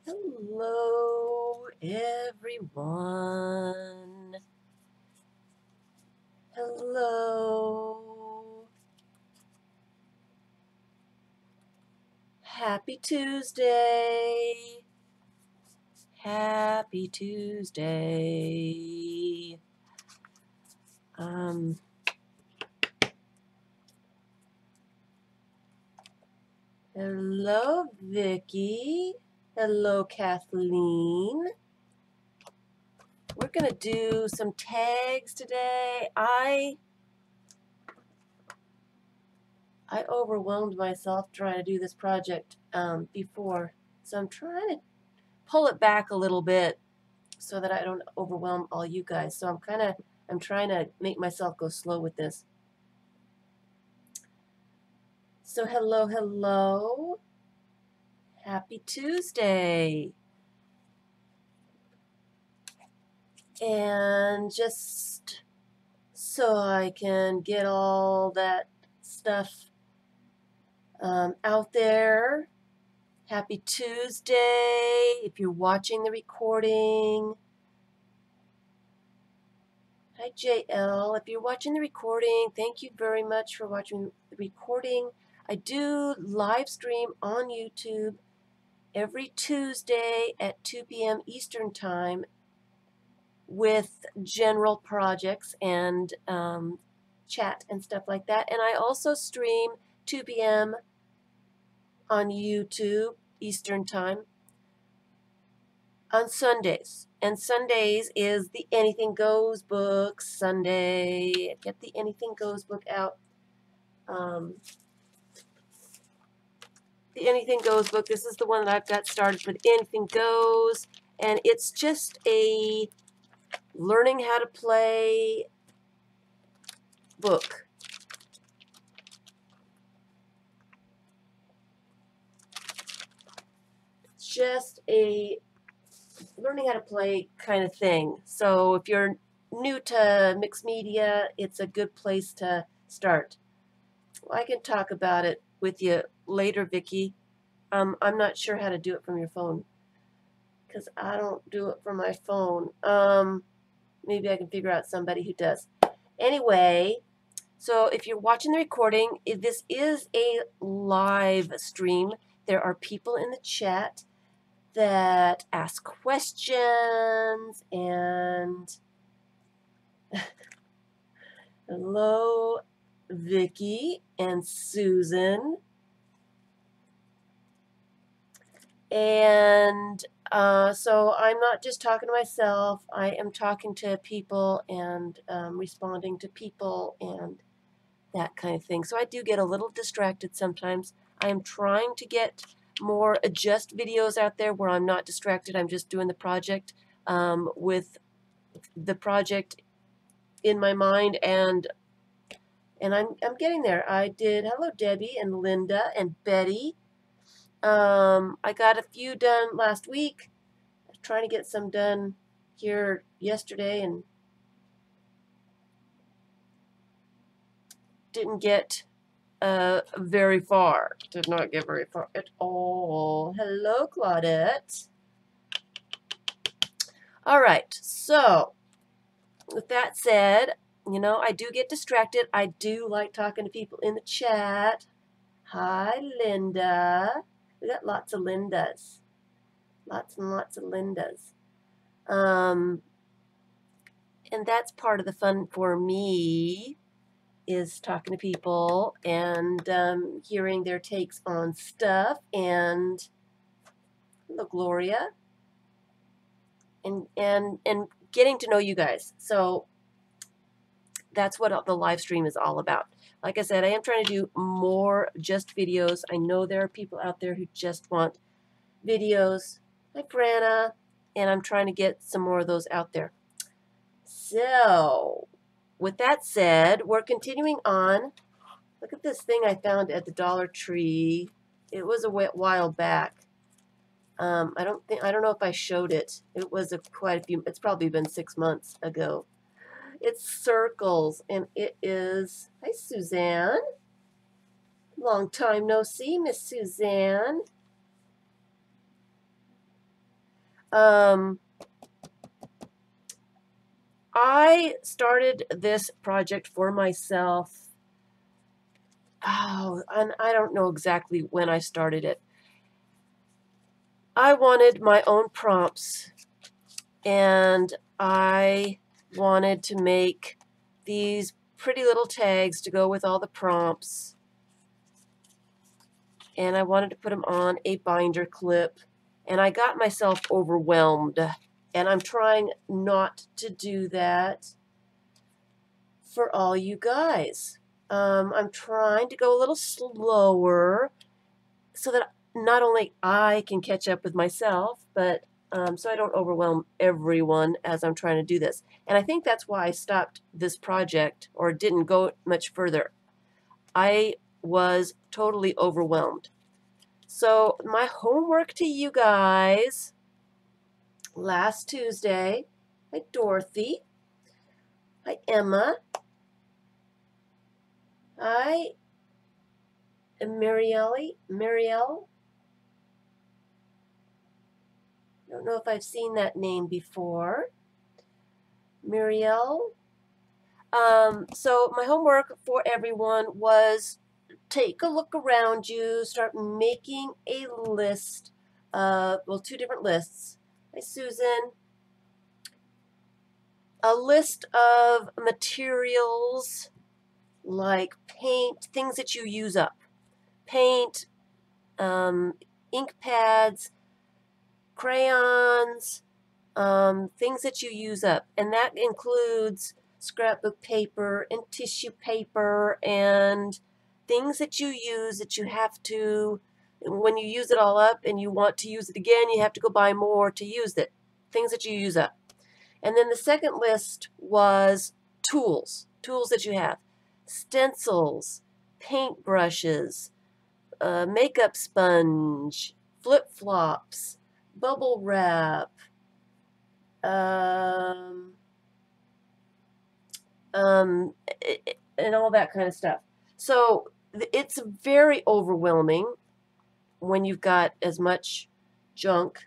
Hello, everyone. Hello. Happy Tuesday. Happy Tuesday. Hello, Vicky. Hello, Kathleen. We're going to do some tags today. I overwhelmed myself trying to do this project before, so I'm trying to pull it back a little bit so that I don't overwhelm all you guys. So I'm trying to make myself go slow with this. So hello. Happy Tuesday. And just so I can get all that stuff out there. Happy Tuesday. If you're watching the recording. Hi, JL. If you're watching the recording, thank you very much for watching the recording. I do live stream on YouTube every Tuesday at 2 p.m. Eastern Time with general projects and chat and stuff like that. And I also stream 2 p.m. on YouTube Eastern Time on Sundays. And Sundays is the Anything Goes book Sunday. Get the Anything Goes book out. The Anything Goes book. This is the one that I've got started with Anything Goes. And it's just a learning how to play book. It's just a learning how to play kind of thing. So if you're new to mixed media, it's a good place to start. Well, I can talk about it with you later, Vicki. I'm not sure how to do it from your phone because I don't do it from my phone. Maybe I can figure out somebody who does. Anyway, so if you're watching the recording, this is a live stream. There are people in the chat that ask questions, and hello, Vicky and Susan. And so I'm not just talking to myself. I am talking to people and responding to people and that kind of thing. So I do get a little distracted sometimes. I am trying to get more just videos out there where I'm not distracted. I'm just doing the project with the project in my mind, and I'm getting there. I did hello Debbie and Linda and Betty. I got a few done last week. I was trying to get some done here yesterday and didn't get very far. Did not get very far at all. Hello, Claudette. All right, so with that said, you know, I do get distracted. I do like talking to people in the chat. Hi, Linda. We got lots of Lindas. Lots and lots of Lindas. And that's part of the fun for me, is talking to people and hearing their takes on stuff. And hello, Gloria. And getting to know you guys. So that's what the live stream is all about. Like I said, I am trying to do more just videos. I know there are people out there who just want videos. Hi, Brana. And I'm trying to get some more of those out there. So, with that said, we're continuing on. Look at this thing I found at the Dollar Tree. It was a while back. I don't know if I showed it. It was quite a few. It's probably been 6 months ago. It's circles, and it is. Hi, Suzanne. Long time no see, Miss Suzanne. I started this project for myself. Oh, and I don't know exactly when I started it. I wanted my own prompts, and I wanted to make these pretty little tags to go with all the prompts, and I wanted to put them on a binder clip, and I got myself overwhelmed, and I'm trying not to do that for all you guys. I'm trying to go a little slower so that not only I can catch up with myself, but so I don't overwhelm everyone as I'm trying to do this. And I think that's why I stopped this project or didn't go much further. I was totally overwhelmed. So my homework to you guys last Tuesday, hi Dorothy, hi Emma, hi Marielle. I don't know if I've seen that name before. Muriel. So my homework for everyone was take a look around you, start making a list of, well, two different lists. Hi, Susan. A list of materials like paint, things that you use up. Paint, ink pads, crayons, things that you use up. And that includes scrapbook paper and tissue paper and things that you use that you have to, when you use it all up and you want to use it again, you have to go buy more to use it. Things that you use up. And then the second list was tools that you have. Stencils, paint brushes, makeup sponge, flip-flops, bubble wrap, and all that kind of stuff. So it's very overwhelming when you've got as much junk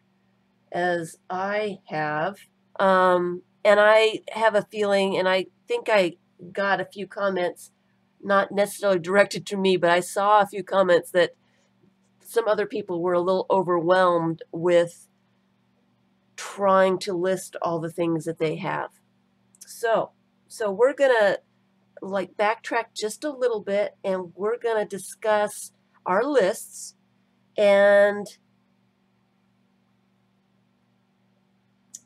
as I have. And I have a feeling, and I think I got a few comments, not necessarily directed to me, but I saw a few comments that some other people were a little overwhelmed with trying to list all the things that they have. So we're gonna like backtrack just a little bit, and we're gonna discuss our lists, and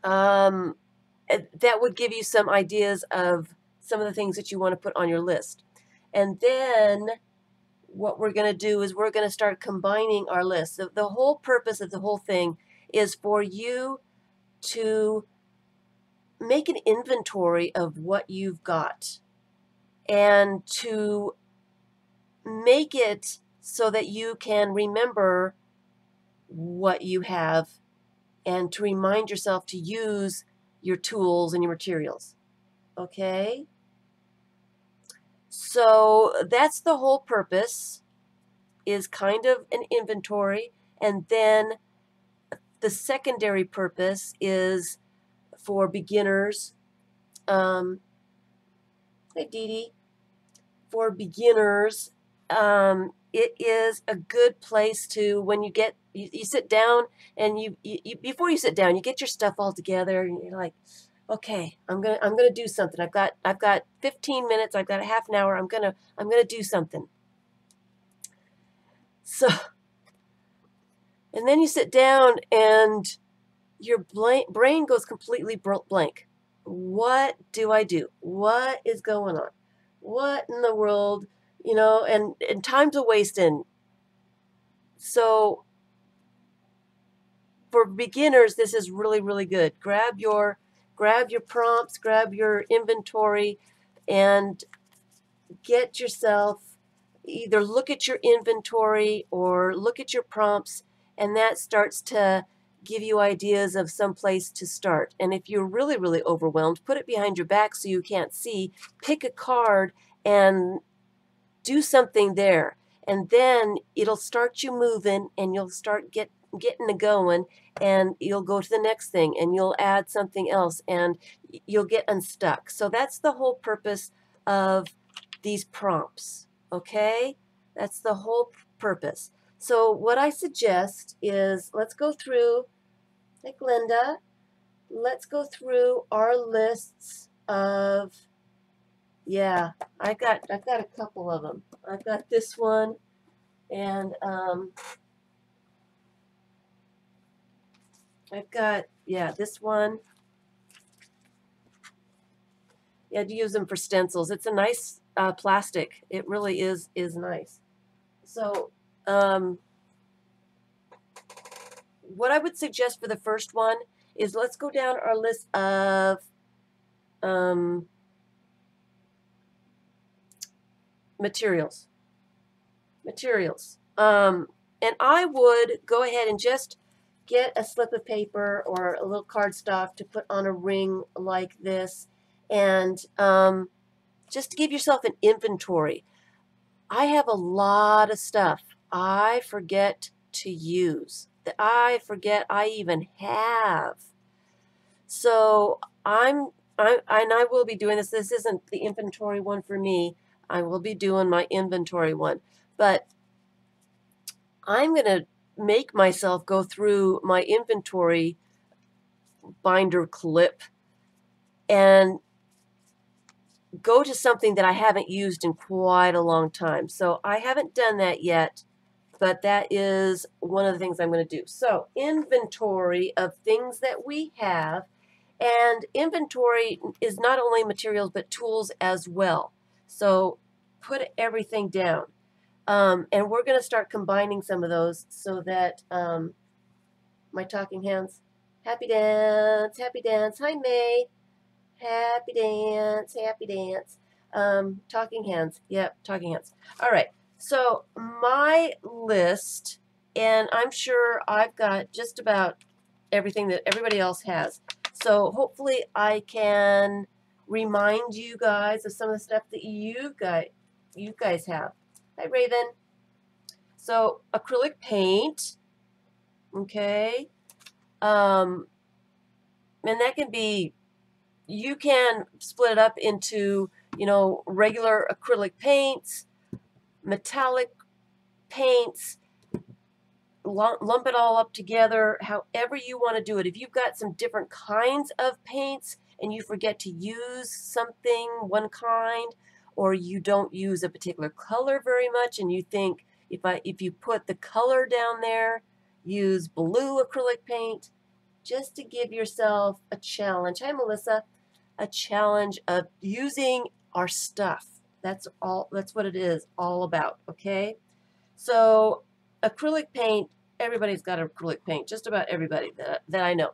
that would give you some ideas of some of the things that you want to put on your list. And then what we're going to do is we're going to start combining our lists. The whole purpose of the whole thing is for you to make an inventory of what you've got and to make it so that you can remember what you have and to remind yourself to use your tools and your materials. Okay? So that's the whole purpose, is kind of an inventory. And then the secondary purpose is for beginners. Hi, Dee Dee. For beginners, it is a good place to, when you get, you sit down and you before you sit down, you get your stuff all together and you're like, okay, I'm gonna do something. I've got 15 minutes. I've got a half an hour. I'm gonna do something. So, and then you sit down and your brain goes completely blank. What do I do? What is going on? What in the world? You know, and time's a wasting. So for beginners, this is really, really good. Grab your prompts, grab your inventory, and get yourself, either look at your inventory or look at your prompts, and that starts to give you ideas of some place to start. And if you're really, really overwhelmed, put it behind your back so you can't see. Pick a card and do something there. And then it'll start you moving, and you'll start getting it going, and you'll go to the next thing and you'll add something else and you'll get unstuck. So that's the whole purpose of these prompts, okay? That's the whole purpose. So what I suggest is let's go through, like Linda, let's go through our lists of, yeah, I've got a couple of them. I've got this one, and I've got, yeah, this one. Yeah, to use them for stencils. It's a nice plastic. It really is nice. So what I would suggest for the first one is let's go down our list of materials. And I would go ahead and just get a slip of paper or a little cardstock to put on a ring like this, and just to give yourself an inventory. I have a lot of stuff I forget to use, that I forget I even have. So I will be doing this. This isn't the inventory one for me. I will be doing my inventory one. But I'm going to make myself go through my inventory binder clip and go to something that I haven't used in quite a long time. So I haven't done that yet, but that is one of the things I'm going to do. So inventory of things that we have, and inventory is not only materials but tools as well. So put everything down. And we're going to start combining some of those so that my talking hands, happy dance, hi May, happy dance, talking hands, yep, talking hands. All right, so my list, and I'm sure I've got just about everything that everybody else has. So hopefully I can remind you guys of some of the stuff that you guys have. Hi, Raven. So acrylic paint, okay, and that can be, you can split it up into, you know, regular acrylic paints, metallic paints, lump it all up together, however you want to do it. If you've got some different kinds of paints and you forget to use something, one kind, or you don't use a particular color very much and you think if you put the color down there, use blue acrylic paint, just to give yourself a challenge. Hi, Melissa. A challenge of using our stuff. That's what it is all about, okay? So acrylic paint, everybody's got acrylic paint, just about everybody that I know.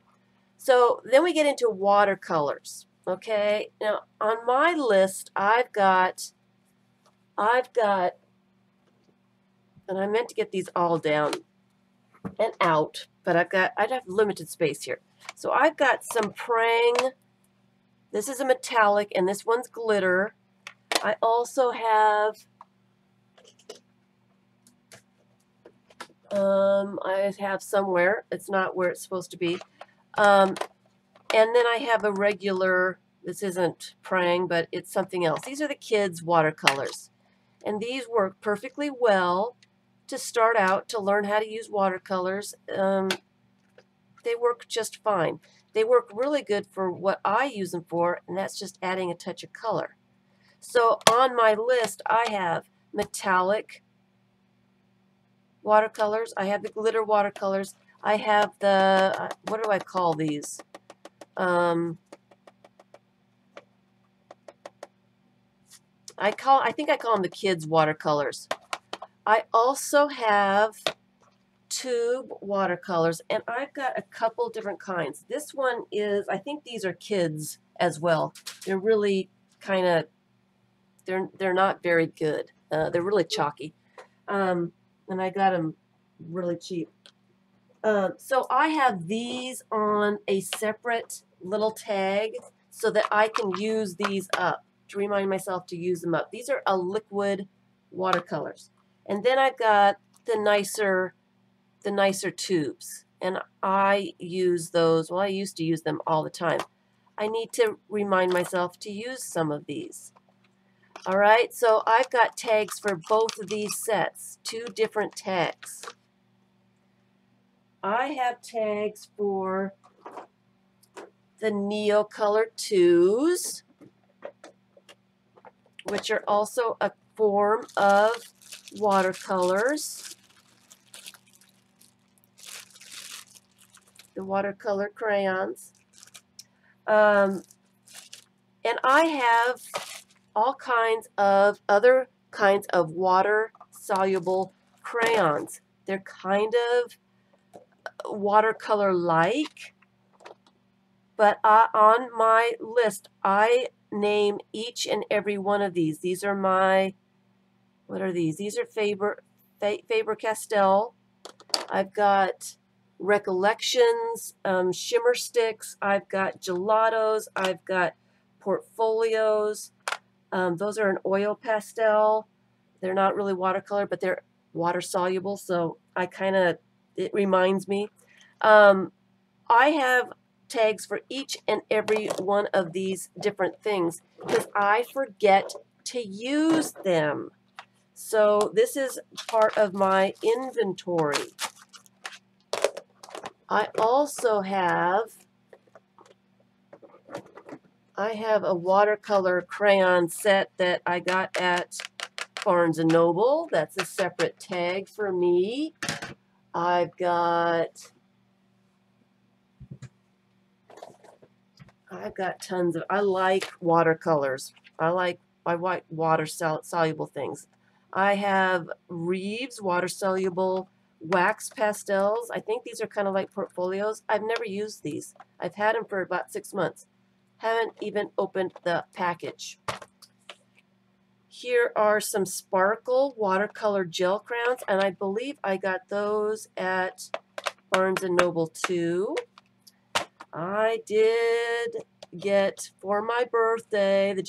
So then we get into watercolors, okay? Now on my list, I've got, and I meant to get these all down and out, but I'd have limited space here. So I've got some Prang. This is a metallic, and this one's glitter. I also have, I have somewhere, it's not where it's supposed to be. And then I have a regular, this isn't Prang, but it's something else. These are the kids' watercolors. And these work perfectly well to start out, to learn how to use watercolors. They work just fine. They work really good for what I use them for, and that's just adding a touch of color. So on my list, I have metallic watercolors. I have the glitter watercolors. I have the, what do I call these? I think I call them the kids' watercolors. I also have tube watercolors, and I've got a couple different kinds. This one is, I think these are kids as well. They're really kind of, they're not very good. They're really chalky, and I got them really cheap. So I have these on a separate little tag so that I can use these up, to remind myself to use them up. These are liquid watercolors. And then I've got the nicer the nicer tubes. And I use those, well, I used to use them all the time. I need to remind myself to use some of these. All right, so I've got tags for both of these sets, 2 different tags. I have tags for the Neocolor 2s, which are also a form of watercolors. The watercolor crayons. And I have all kinds of other kinds of water-soluble crayons. They're kind of watercolor-like, but on my list, I name each and every one of these. These are my, what are these? These are Faber-Castell. I've got Recollections, Shimmer Sticks. I've got Gelatos. I've got Portfolios. Those are an oil pastel. They're not really watercolor, but they're water soluble, so it reminds me. I have tags for each and every one of these different things because I forget to use them. So this is part of my inventory. I also have a watercolor crayon set that I got at Barnes & Noble. That's a separate tag for me. I've got tons of, I like watercolors. I like water soluble things. I have Reeves water soluble wax pastels. I think these are kind of like portfolios. I've never used these. I've had them for about 6 months. Haven't even opened the package. Here are some sparkle watercolor gel crayons, and I believe I got those at Barnes & Noble too. I did get for my birthday the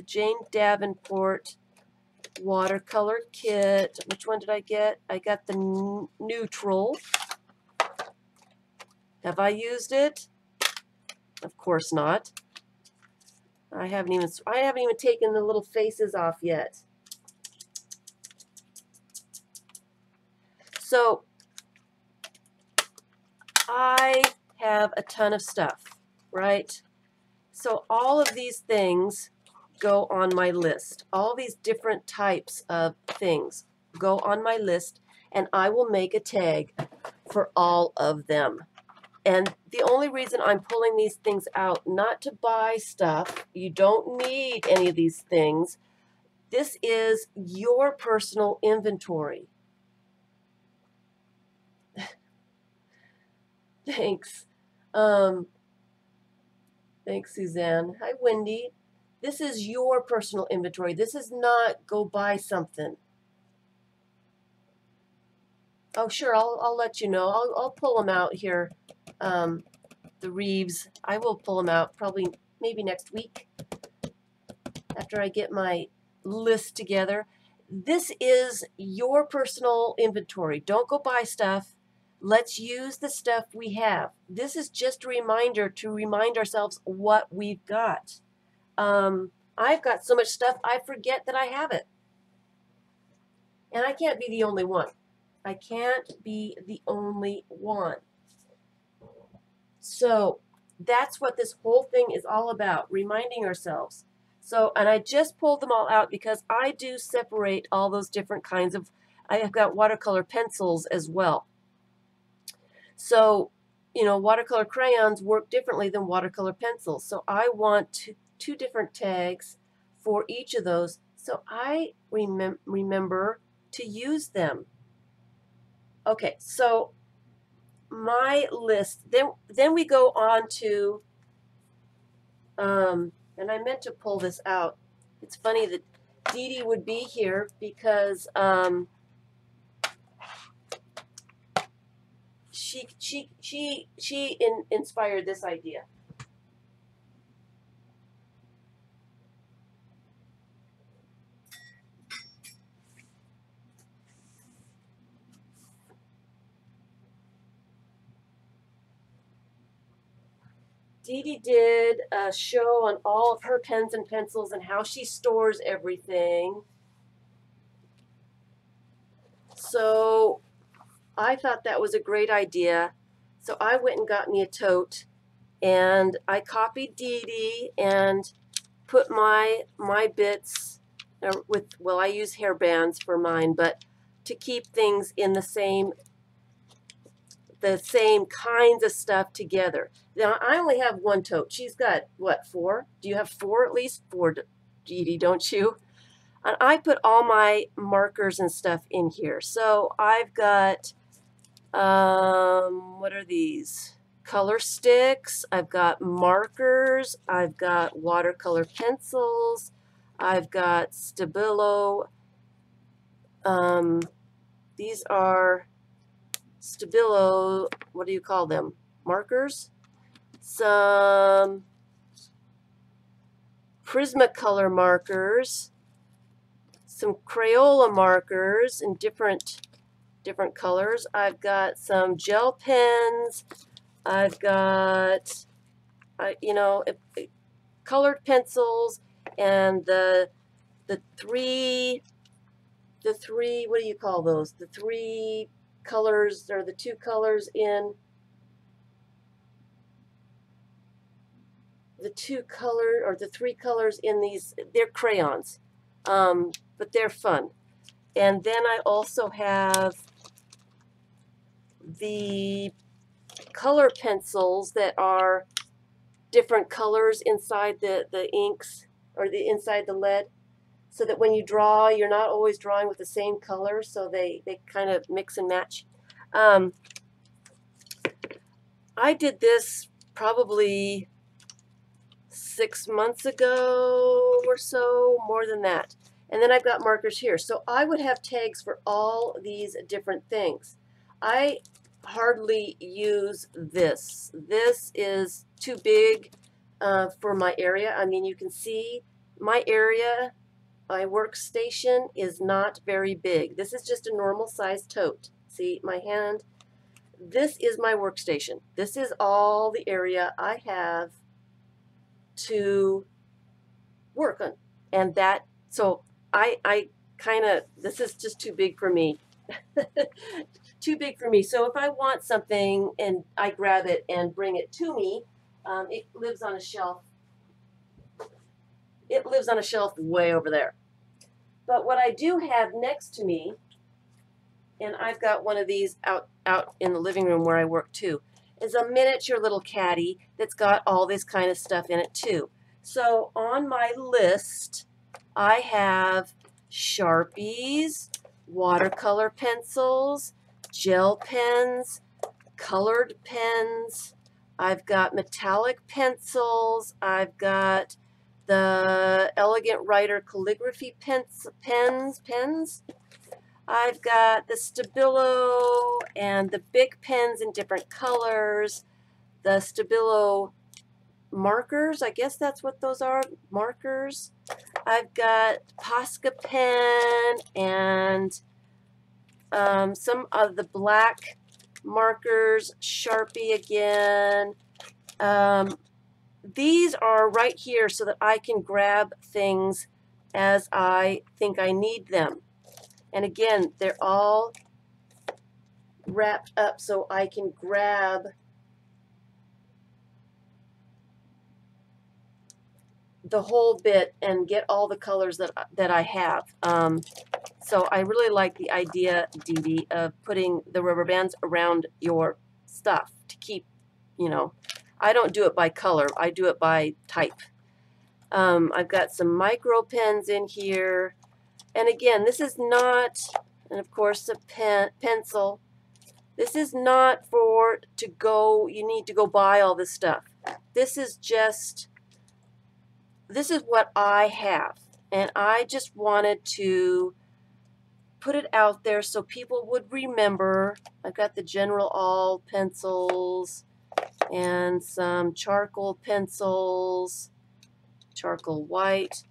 Jane Davenport watercolor kit. Which one did I get? I got the neutral. Have I used it? Of course not. I haven't even taken the little faces off yet. So I have a ton of stuff, right? So all of these things go on my list. All these different types of things go on my list, and I will make a tag for all of them. And the only reason I'm pulling these things out, not to buy stuff, you don't need any of these things. This is your personal inventory. Thanks. Thanks, Suzanne. Hi, Wendy. This is your personal inventory. This is not go buy something. Oh, sure. I'll let you know. I'll pull them out here. The Reeves. I will pull them out probably maybe next week after I get my list together. This is your personal inventory. Don't go buy stuff. Let's use the stuff we have. This is just a reminder to remind ourselves what we've got. I've got so much stuff, I forget that I have it. And I can't be the only one. I can't be the only one. So that's what this whole thing is all about, reminding ourselves. So, and I just pulled them all out because I do separate all those different kinds of, I have got watercolor pencils as well. So, you know, watercolor crayons work differently than watercolor pencils. So I want two different tags for each of those so I remember to use them. Okay, so my list, then we go on to, and I meant to pull this out. It's funny that Dee Dee would be here because she inspired this idea. Dee Dee did a show on all of her pens and pencils and how she stores everything. So I thought that was a great idea. So I went and got me a tote, and I copied Dee Dee and put my bits with, well, I use hair bands for mine, but to keep things in the same kinds of stuff together. Now I only have one tote. She's got what, 4? Do you have 4 at least? 4, Dee Dee, don't you? And I put all my markers and stuff in here. So I've got what are these? Color sticks. I've got markers. I've got watercolor pencils. I've got Stabilo. These are Stabilo, what do you call them? Markers. Some Prismacolor markers. Some Crayola markers in different colors. I've got some gel pens. I've got, colored pencils, and the three, what do you call those? The 3 colors, or the 2 colors in the 3 colors in these. They're crayons, but they're fun. And then I also have the color pencils that are different colors inside the inks, or inside the lead, so that when you draw, you're not always drawing with the same color, so they kind of mix and match. I did this probably 6 months ago or so, more than that. And then I've got markers here. So I would have tags for all these different things. I hardly use this. This is too big for my area. I mean, you can see my area, my workstation is not very big. This is just a normal size tote. See my hand? This is my workstation. This is all the area I have to work on. And that, so I kind of, this is just too big for me. Too big for me. So if I want something and I grab it and bring it to me, it lives on a shelf. It lives on a shelf way over there. But what I do have next to me, and I've got one of these out in the living room where I work too, is a miniature little caddy that's got all this kind of stuff in it too. So on my list, I have Sharpies, watercolor pencils, gel pens, colored pens. I've got metallic pencils. I've got the Elegant Writer calligraphy pens. I've got the Stabilo and the Bic pens in different colors. The Stabilo markers, I guess that's what those are, markers. I've got Posca pen and some of the black markers, Sharpie again. These are right here so that I can grab things as I think I need them. And again, they're all wrapped up so I can grab the whole bit and get all the colors that I have. So I really like the idea, Dee Dee, of putting the rubber bands around your stuff to keep, I don't do it by color. I do it by type. I've got some micro pens in here. And again, this is not, and of course a pencil. This is not for you need to go buy all this stuff. This is what I have. And I just wanted to put it out there so people would remember. I've got the General All pencils and some charcoal pencils, charcoal white.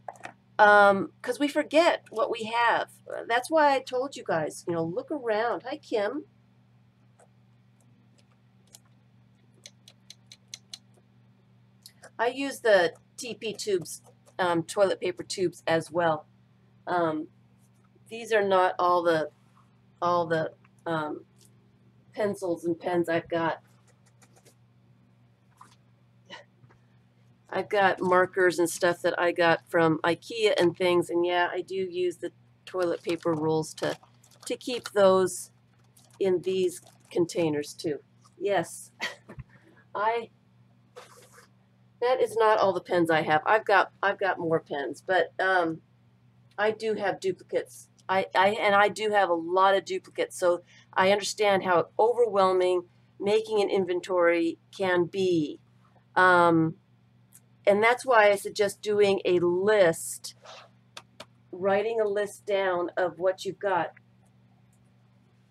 Because we forget what we have. That's why I told you guys, look around. Hi, Kim. I use the TP tubes, toilet paper tubes as well. These are not all the pencils and pens I've got. I've got markers and stuff that I got from IKEA and things, and yeah, I do use the toilet paper rolls to keep those in these containers too. Yes, I that is not all the pens I have. I've got more pens, but I do have duplicates. I do have a lot of duplicates, so I understand how overwhelming making an inventory can be. And that's why I suggest doing a list, writing a list down of what you've got.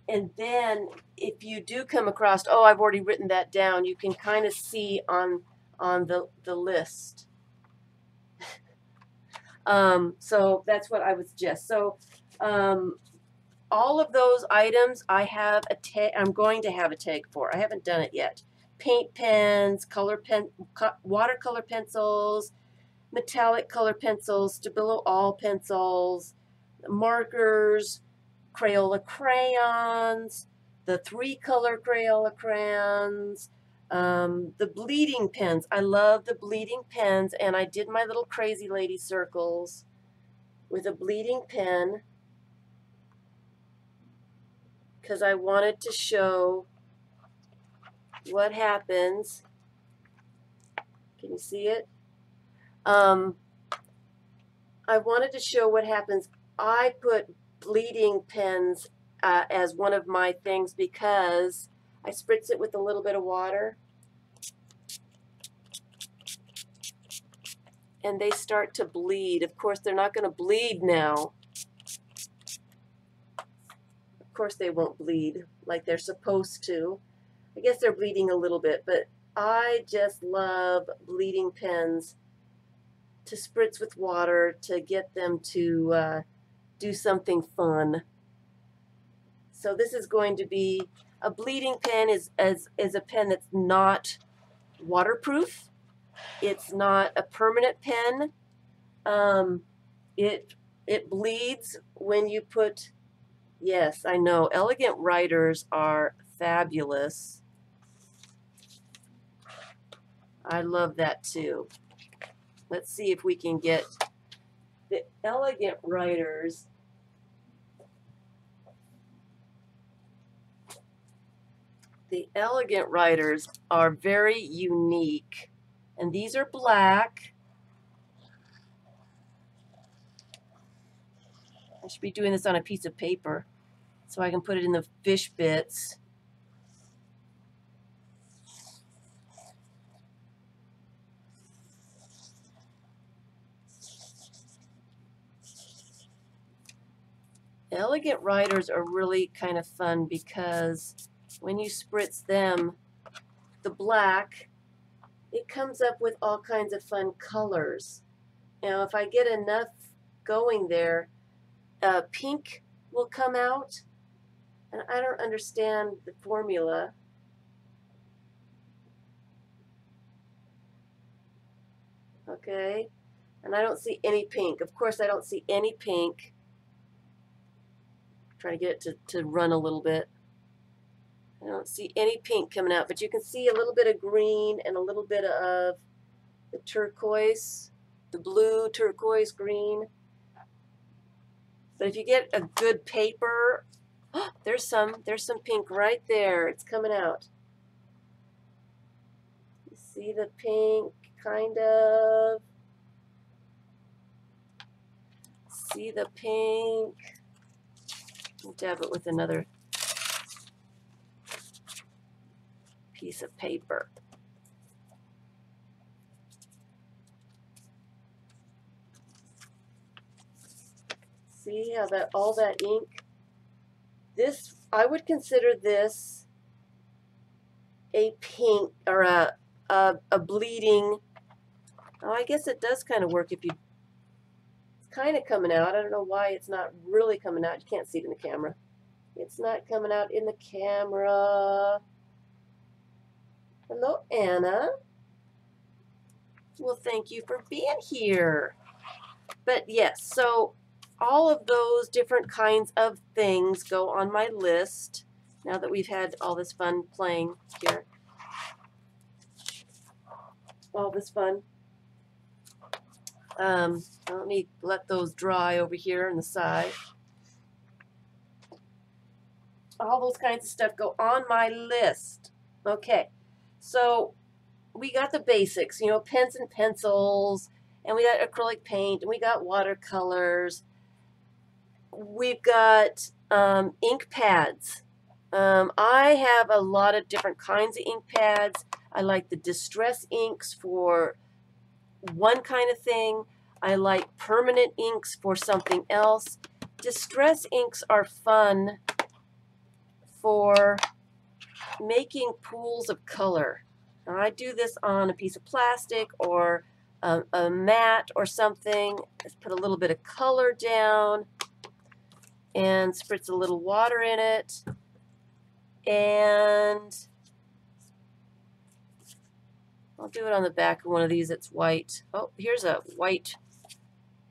And then if you do come across, oh, I've already written that down, you can kind of see on the list. So that's what I would suggest. So all of those items I have a tag. I'm going to have a tag for. I haven't done it yet. Paint pens, watercolor pencils, metallic color pencils, Stabilo all pencils, markers, Crayola crayons, the 3-color Crayola crayons, the bleeding pens. I love the bleeding pens, and I did my little crazy lady circles with a bleeding pen because I wanted to show what happens. Can you see it? I wanted to show what happens. I put bleeding pens as one of my things because I spritz it with a little bit of water and they start to bleed. Of course, they're not going to bleed now. Of course, they won't bleed like they're supposed to. I guess they're bleeding a little bit, but I just love bleeding pens to spritz with water to get them to do something fun. So this is going to be a bleeding pen is a pen that's not waterproof. It's not a permanent pen. It bleeds when you put. Yes, I know. Elegant Writers are fabulous. I love that too. Let's see if we can get the Elegant Writers. The Elegant Writers are very unique. And these are black. I should be doing this on a piece of paper so I can put it in the fish bits. Elegant Writers are really kind of fun because when you spritz them, the black, it comes up with all kinds of fun colors. Now, if I get enough going there, pink will come out, and I don't understand the formula. Okay, and I don't see any pink. Of course, I don't see any pink. Try to get it to run a little bit. I don't see any pink coming out, but you can see a little bit of green and a little bit of the turquoise, the blue, turquoise, green. But if you get a good paper, oh, there's some pink right there. It's coming out. You see the pink, kind of. See the pink. Dab it with another piece of paper. See how that all that ink? This, I would consider this a pink or a bleeding. Oh, I guess it does kind of work if you. It's kind of coming out. I don't know why it's not really coming out. You can't see it in the camera. It's not coming out in the camera. Hello, Anna. Well, thank you for being here. But yes, so all of those different kinds of things go on my list now that we've had all this fun playing here. All this fun. Let me let those dry over here on the side. All those kinds of stuff go on my list. Okay, so we got the basics, you know, pens and pencils, and we got acrylic paint, and we got watercolors. We've got ink pads. I have a lot of different kinds of ink pads. I like the distress inks for one kind of thing. I like permanent inks for something else. Distress inks are fun for making pools of color. Now, I do this on a piece of plastic or a mat or something. Just put a little bit of color down and spritz a little water in it. And I'll do it on the back of one of these that's white. Oh, here's a white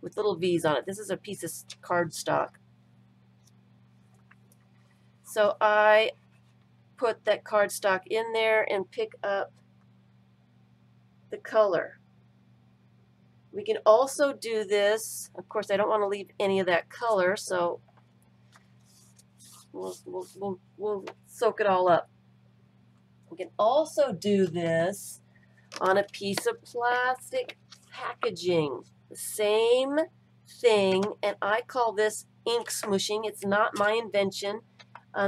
with little V's on it. This is a piece of cardstock. So I put that cardstock in there and pick up the color. We can also do this. Of course, I don't want to leave any of that color, so we'll soak it all up. We can also do this on a piece of plastic packaging. The same thing, and I call this ink smooshing. It's not my invention.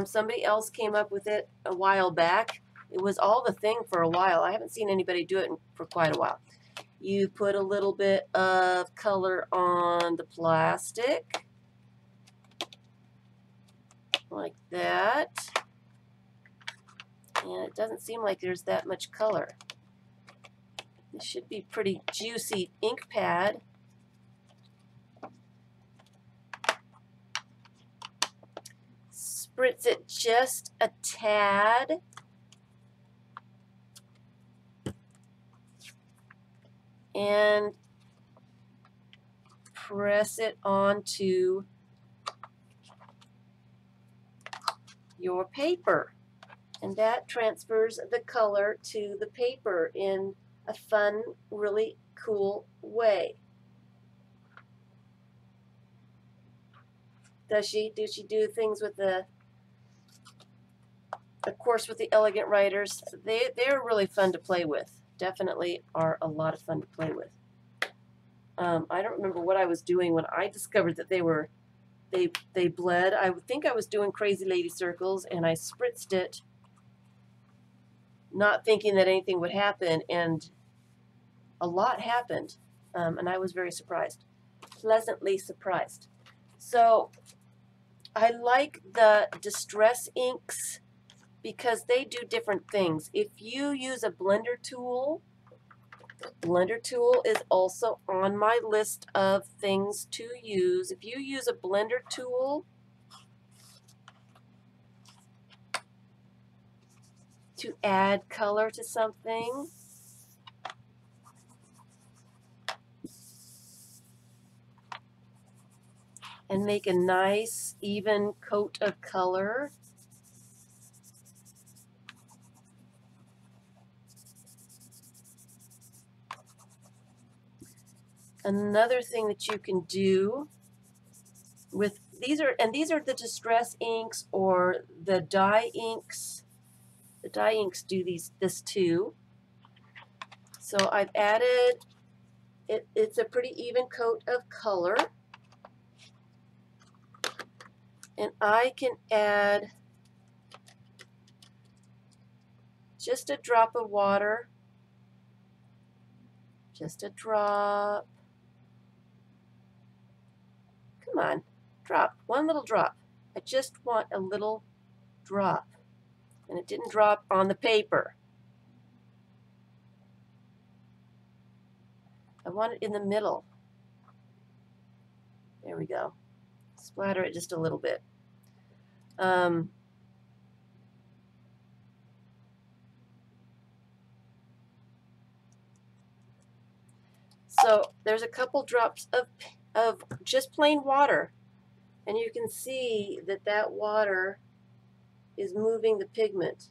Somebody else came up with it a while back. It was all the thing for a while. I haven't seen anybody do it for quite a while. You put a little bit of color on the plastic, like that. And it doesn't seem like there's that much color. This should be pretty juicy ink pad. Spritz it just a tad. And press it onto your paper. And that transfers the color to the paper in a fun, really cool way. Does she do things with the, of course, with the Elegant Writers? They're really fun to play with. Definitely are a lot of fun to play with. I don't remember what I was doing when I discovered that they bled. I think I was doing Crazy Lady Circles, and I spritzed it, not thinking that anything would happen, and a lot happened, and I was very surprised, pleasantly surprised. So I like the Distress inks because they do different things. If you use a blender tool is also on my list of things to use. If you use a blender tool to add color to something, and make a nice even coat of color, another thing that you can do with these are the Distress inks or the dye inks. The dye inks do this too. So I've added it's a pretty even coat of color, and I can add just a drop of water, just a drop. Come on, drop, one little drop. I just want a little drop, and it didn't drop on the paper. I want it in the middle. There we go. Splatter it just a little bit. So there's a couple drops of just plain water, and you can see that that water is moving the pigment.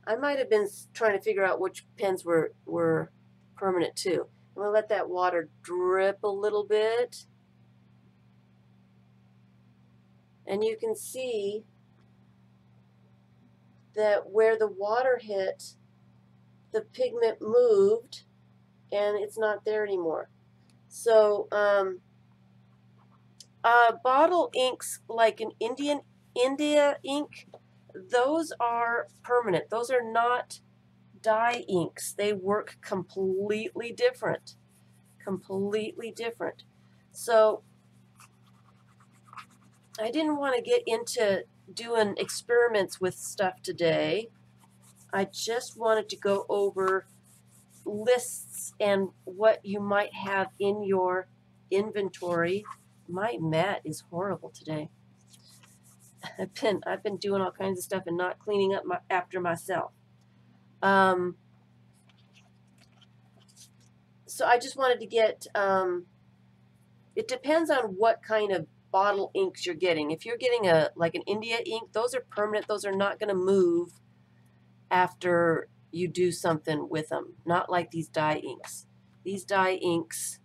I might have been trying to figure out which pens were permanent too. I'm going to let that water drip a little bit. And you can see that where the water hit, the pigment moved, and it's not there anymore. So bottle inks like an India ink, those are permanent. Those are not dye inks. They work completely different. Completely different. So I didn't want to get into doing experiments with stuff today. I just wanted to go over lists and what you might have in your inventory. My mat is horrible today. I've been doing all kinds of stuff and not cleaning up after myself. So I just wanted to get, it depends on what kind of bottle inks you're getting. If you're getting like an India ink, those are permanent. Those are not going to move after you do something with them. Not like these dye inks. These dye inks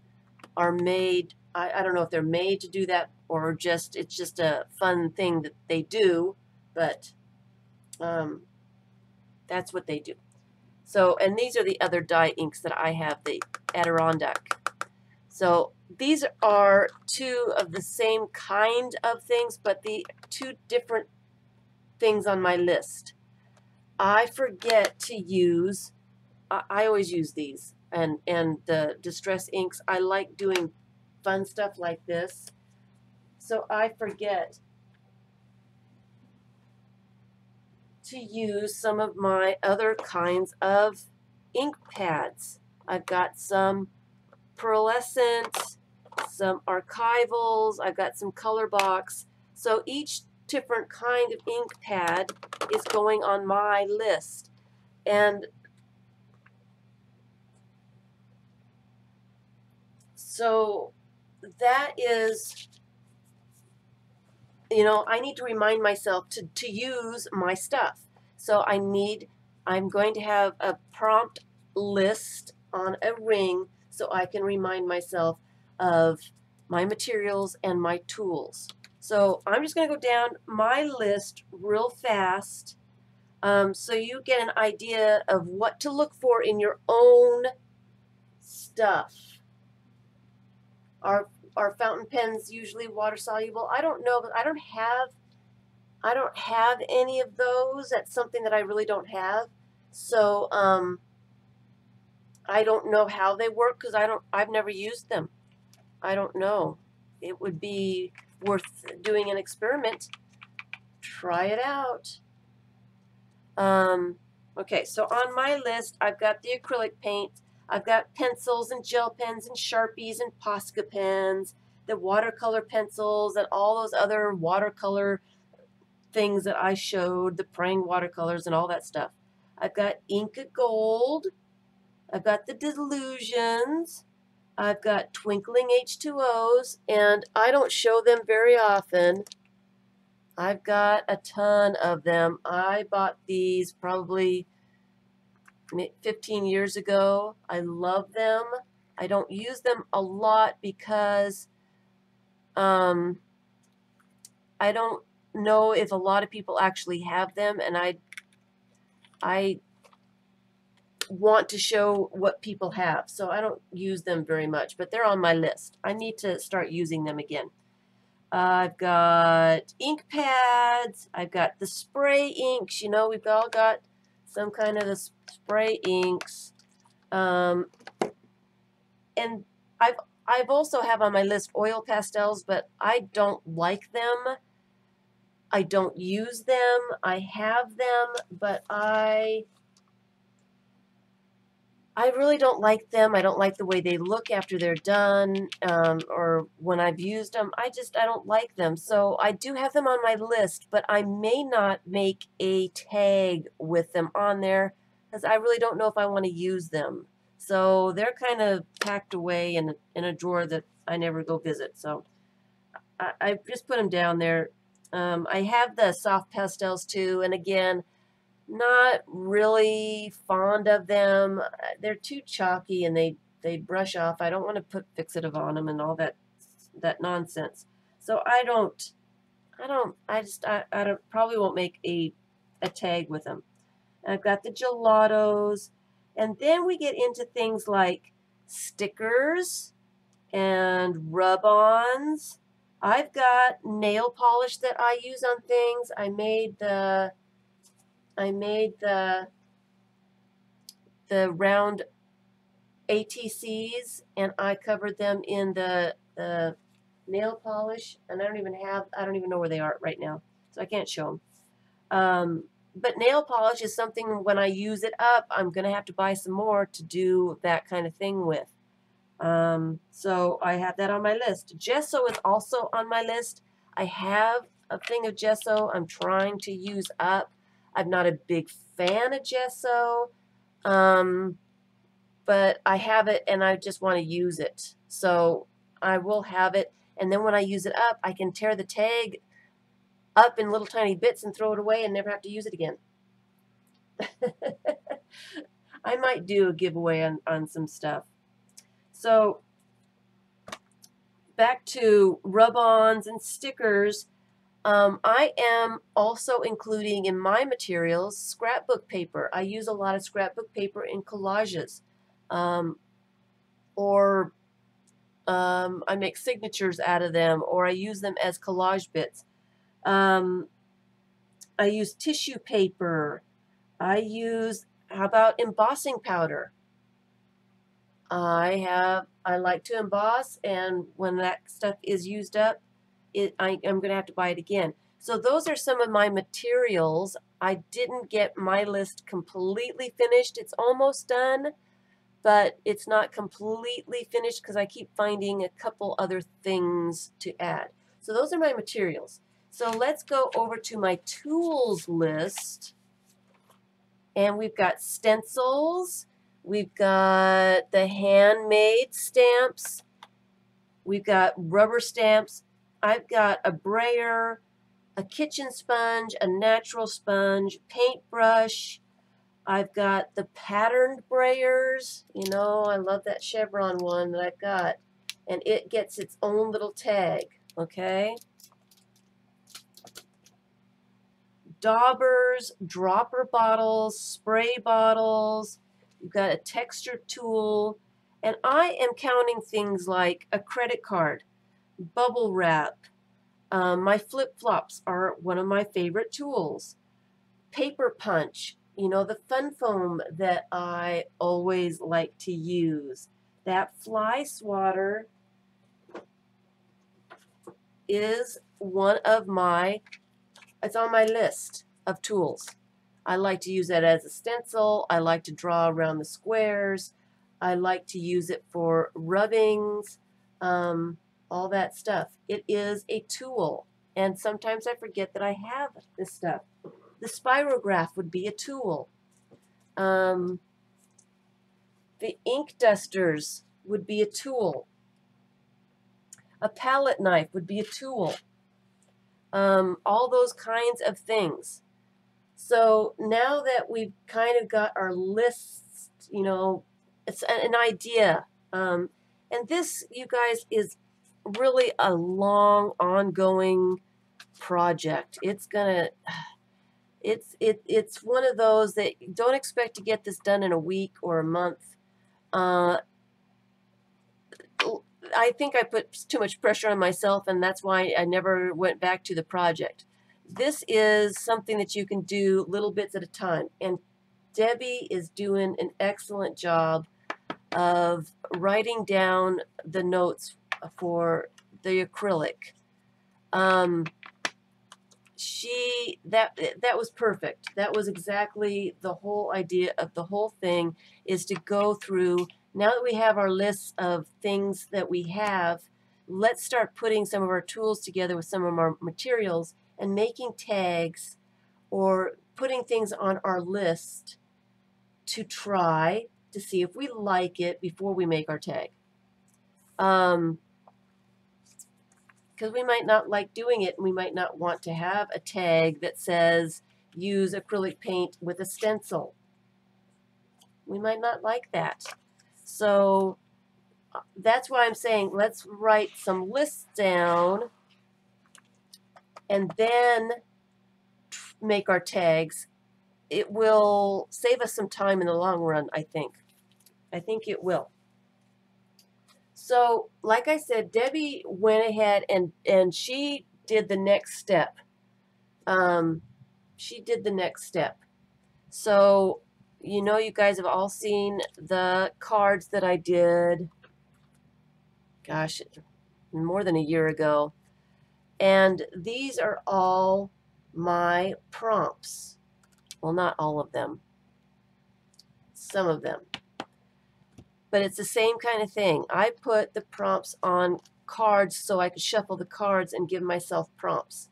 are made, I don't know if they're made to do that or just it's just a fun thing that they do, but that's what they do. So, and these are the other dye inks that I have, the Adirondack. So these are two of the same kind of things, but the two different things on my list. I forget to use, I always use these, and the Distress inks. I like doing fun stuff like this, so I forget to use some of my other kinds of ink pads. I've got some pearlescent, some archivals, I've got some color box. So each different kind of ink pad is going on my list. And so that is, you know, I need to remind myself to use my stuff. So I'm going to have a prompt list on a ring so I can remind myself of my materials and my tools. So I'm just going to go down my list real fast so you get an idea of what to look for in your own stuff. Are fountain pens usually water soluble? I don't know, but I don't have any of those. That's something that I really don't have. So I don't know how they work because I've never used them. I don't know. It would be worth doing an experiment. Try it out. Okay, so on my list, I've got the acrylic paint. I've got pencils and gel pens and Sharpies and Posca pens, the watercolor pencils and all those other watercolor things that I showed, the Prang watercolors and all that stuff. I've got Inka Gold. I've got the Delusions. I've got Twinkling H2Os, and I don't show them very often. I've got a ton of them. I bought these probably 15 years ago. I love them. I don't use them a lot because I don't know if a lot of people actually have them, and I want to show what people have, so I don't use them very much, but they're on my list. I need to start using them again. I've got ink pads. I've got the spray inks. You know, we've all got some kind of the spray inks. And I've also have on my list oil pastels, but I don't like them. I don't use them. I have them, but I I really don't like them. I don't like the way they look after they're done, or when I've used them. I don't like them. So I do have them on my list, but I may not make a tag with them on there because I really don't know if I want to use them. So they're kind of packed away in a drawer that I never go visit. So I just put them down there. I have the soft pastels too, and again, not really fond of them. They're too chalky and they brush off. I don't want to put fixative on them and all that nonsense. So I don't probably won't make a tag with them. I've got the gelatos, and then we get into things like stickers and rub-ons. I've got nail polish that I use on things. I made the round ATCs and I covered them in the nail polish, and I don't even know where they are right now, so I can't show them. But nail polish is something when I use it up, I'm gonna have to buy some more to do that kind of thing with. So I have that on my list. Gesso is also on my list. I have a thing of gesso I'm trying to use up. I'm not a big fan of gesso, but I have it and I just want to use it. So I will have it, and then when I use it up, I can tear the tag up in little tiny bits and throw it away and never have to use it again. I might do a giveaway on some stuff. So back to rub-ons and stickers. I am also including in my materials scrapbook paper. I use a lot of scrapbook paper in collages, or I make signatures out of them, or I use them as collage bits. I use tissue paper. How about embossing powder? I like to emboss, and when that stuff is used up, I'm going to have to buy it again. So those are some of my materials. I didn't get my list completely finished. It's almost done, but it's not completely finished because I keep finding a couple other things to add. So those are my materials. So let's go over to my tools list. And we've got stencils. We've got the handmade stamps. We've got rubber stamps. I've got a brayer, a kitchen sponge, a natural sponge, paintbrush. I've got the patterned brayers. You know, I love that chevron one that I've got. And it gets its own little tag, okay? Daubers, dropper bottles, spray bottles. You've got a texture tool. And I am counting things like a credit card, bubble wrap. My flip-flops are one of my favorite tools. Paper punch, you know, the fun foam that I always like to use. That fly swatter is one of it's on my list of tools. I like to use that as a stencil. I like to draw around the squares. I like to use it for rubbings, all that stuff. It is a tool, and sometimes I forget that I have this stuff. The spirograph would be a tool. The ink dusters would be a tool. A palette knife would be a tool. All those kinds of things. So now that we've kind of got our lists, you know, it's an idea. And this, you guys, is really a long, ongoing project. It's one of those that you don't expect to get this done in a week or a month. I think I put too much pressure on myself, and that's why I never went back to the project. This is something that you can do little bits at a time, and Debbie is doing an excellent job of writing down the notes for the acrylic. that was perfect. That was exactly the whole idea of the whole thing, is to go through, now that we have our lists of things that we have, let's start putting some of our tools together with some of our materials and making tags or putting things on our list to try to see if we like it before we make our tag. Because we might not like doing it, and we might not want to have a tag that says use acrylic paint with a stencil. We might not like that. So that's why I'm saying let's write some lists down and then make our tags. It will save us some time in the long run, I think. I think it will. So, like I said, Debbie went ahead and she did the next step. She did the next step. So, you know, you guys have all seen the cards that I did, gosh, more than a year ago. And these are all my prompts. Well, not all of them. Some of them. But it's the same kind of thing. I put the prompts on cards so I could shuffle the cards and give myself prompts.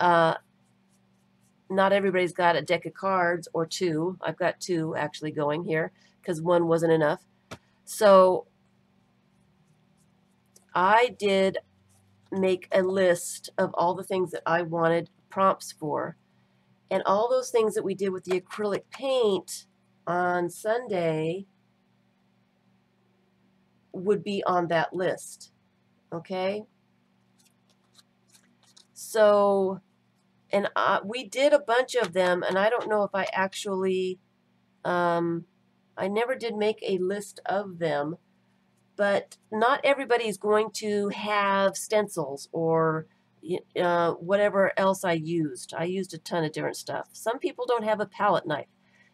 Not everybody's got a deck of cards or two. I've got two actually going here because one wasn't enough. So I did make a list of all the things that I wanted prompts for. And all those things that we did with the acrylic paint on Sunday would be on that list. Okay? So, and we did a bunch of them, and I don't know if I actually, I never did make a list of them, but not everybody's going to have stencils or whatever else I used. I used a ton of different stuff. Some people don't have a palette knife.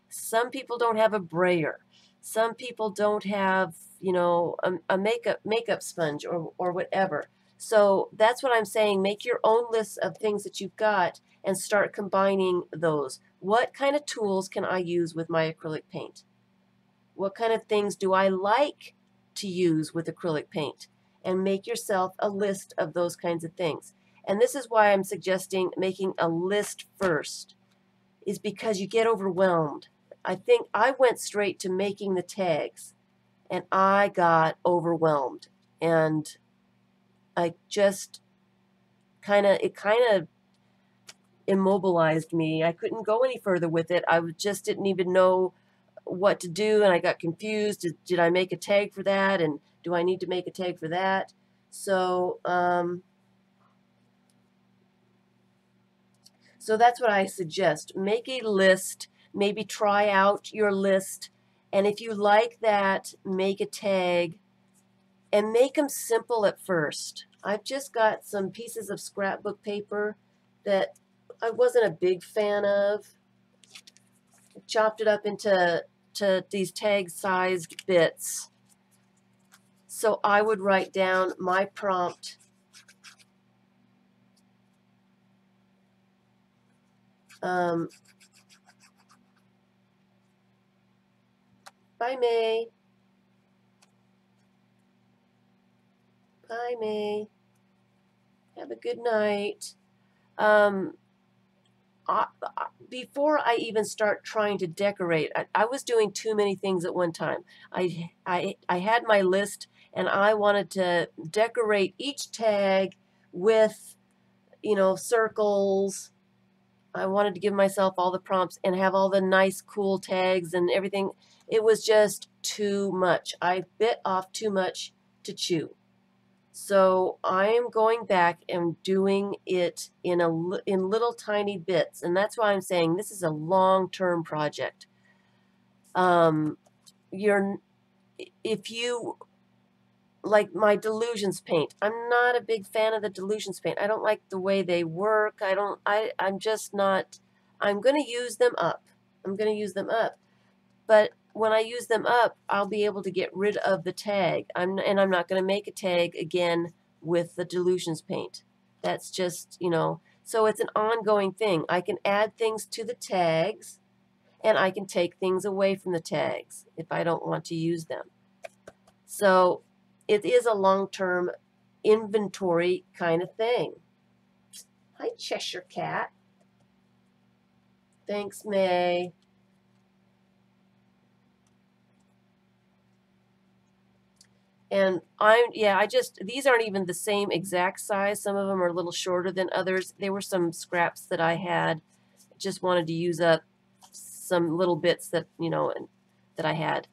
Some people don't have a brayer. Some people don't have, you know, a makeup sponge or whatever. So that's what I'm saying. Make your own list of things that you've got and start combining those. What kind of tools can I use with my acrylic paint? What kind of things do I like to use with acrylic paint? And make yourself a list of those kinds of things. And this is why I'm suggesting making a list first, is because you get overwhelmed. I think I went straight to making the tags and I got overwhelmed, and I just it kind of immobilized me. I couldn't go any further with it. I just didn't even know what to do, and I got confused. Did I make a tag for that, and do I need to make a tag for that? So so that's what I suggest. Make a list, maybe try out your list, and if you like that, make a tag, and make them simple at first. I've just got some pieces of scrapbook paper that I wasn't a big fan of. Chopped it up into these tag-sized bits. So I would write down my prompt. Bye, May. Bye, May. Have a good night. Before I even start trying to decorate, I was doing too many things at one time. I had my list, and I wanted to decorate each tag with, you know, circles. I wanted to give myself all the prompts and have all the nice, cool tags and everything. It was just too much. I bit off too much to chew. So I am going back and doing it in little tiny bits, and that's why I'm saying this is a long-term project. If you like my Delusions paint, I'm not a big fan of the Delusions paint. I don't like the way they work. I'm just not. I'm going to use them up. I'm going to use them up, but when I use them up, I'll be able to get rid of the tag. I'm not going to make a tag again with the Delusions paint. That's just, you know, So it's an ongoing thing. I can add things to the tags, and I can take things away from the tags if I don't want to use them. So it is a long-term inventory kind of thing. Hi, Cheshire Cat. Thanks, May. And these aren't even the same exact size. Some of them are a little shorter than others. There were some scraps that I had. Just wanted to use up some little bits that, that I had.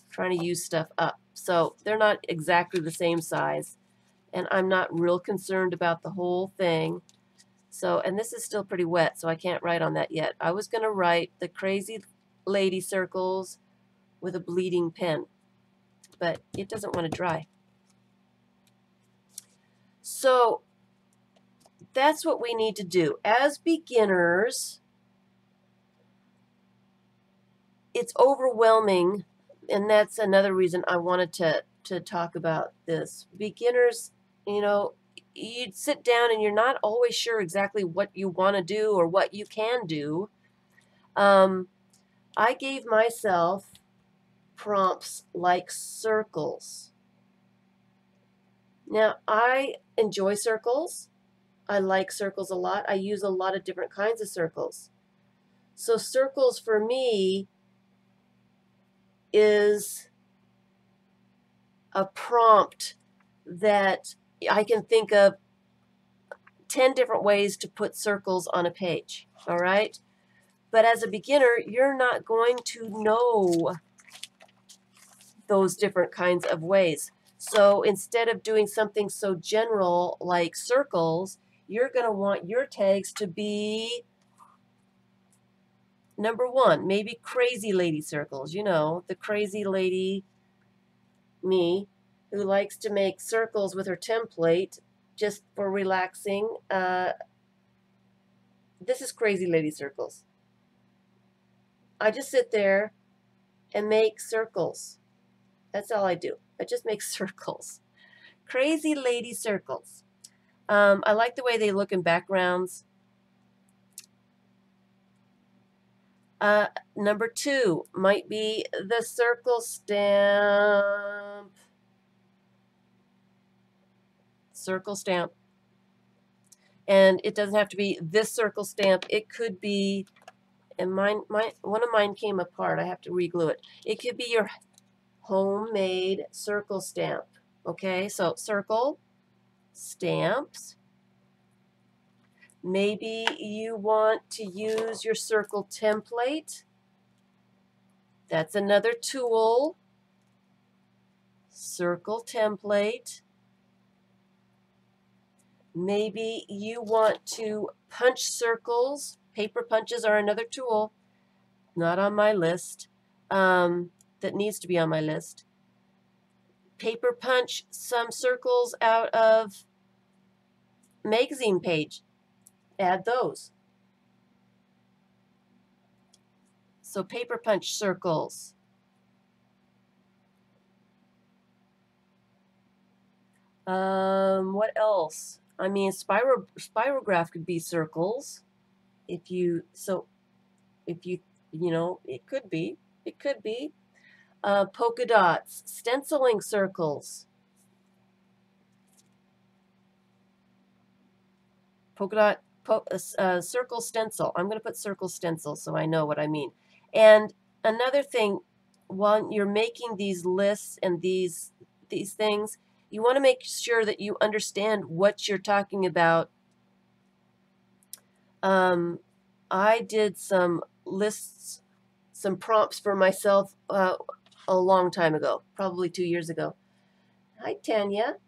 Trying to use stuff up. So they're not exactly the same size. And I'm not real concerned about the whole thing. So, and this is still pretty wet, so I can't write on that yet. I was going to write the crazy lady circles with a bleeding pen, but it doesn't want to dry. So that's what we need to do. As beginners, it's overwhelming, and that's another reason I wanted to talk about this. Beginners, you'd sit down and you're not always sure exactly what you want to do or what you can do. I gave myself prompts like circles. Now, I enjoy circles. I like circles a lot. I use a lot of different kinds of circles. So circles for me is a prompt that I can think of 10 different ways to put circles on a page, all right? But as a beginner, you're not going to know those different kinds of ways. So instead of doing something so general like circles, you're going to want your tags to be, number one, maybe crazy lady circles. The crazy lady, me, who likes to make circles with her template just for relaxing. This is crazy lady circles. I just sit there and make circles. That's all I do. I just make circles. Crazy lady circles. I like the way they look in backgrounds. Number two might be the circle stamp. Circle stamp. And it doesn't have to be this circle stamp. It could be, and one of mine came apart. I have to re-glue it. It could be your homemade circle stamp. Okay, so circle, stamps. Maybe you want to use your circle template. That's another tool. Circle template. Maybe you want to punch circles. Paper punches are another tool. Not on my list. That needs to be on my list. Paper punch some circles out of magazine page. Add those. So paper punch circles. What else? I mean, spirograph could be circles. It could be. It could be. Polka dots, stenciling circles. Polka dot, circle stencil. I'm going to put circle stencil so I know what I mean. And another thing, while you're making these lists and these things, you want to make sure that you understand what you're talking about. I did some lists, some prompts for myself a long time ago, probably 2 years ago. Hi, Tanya.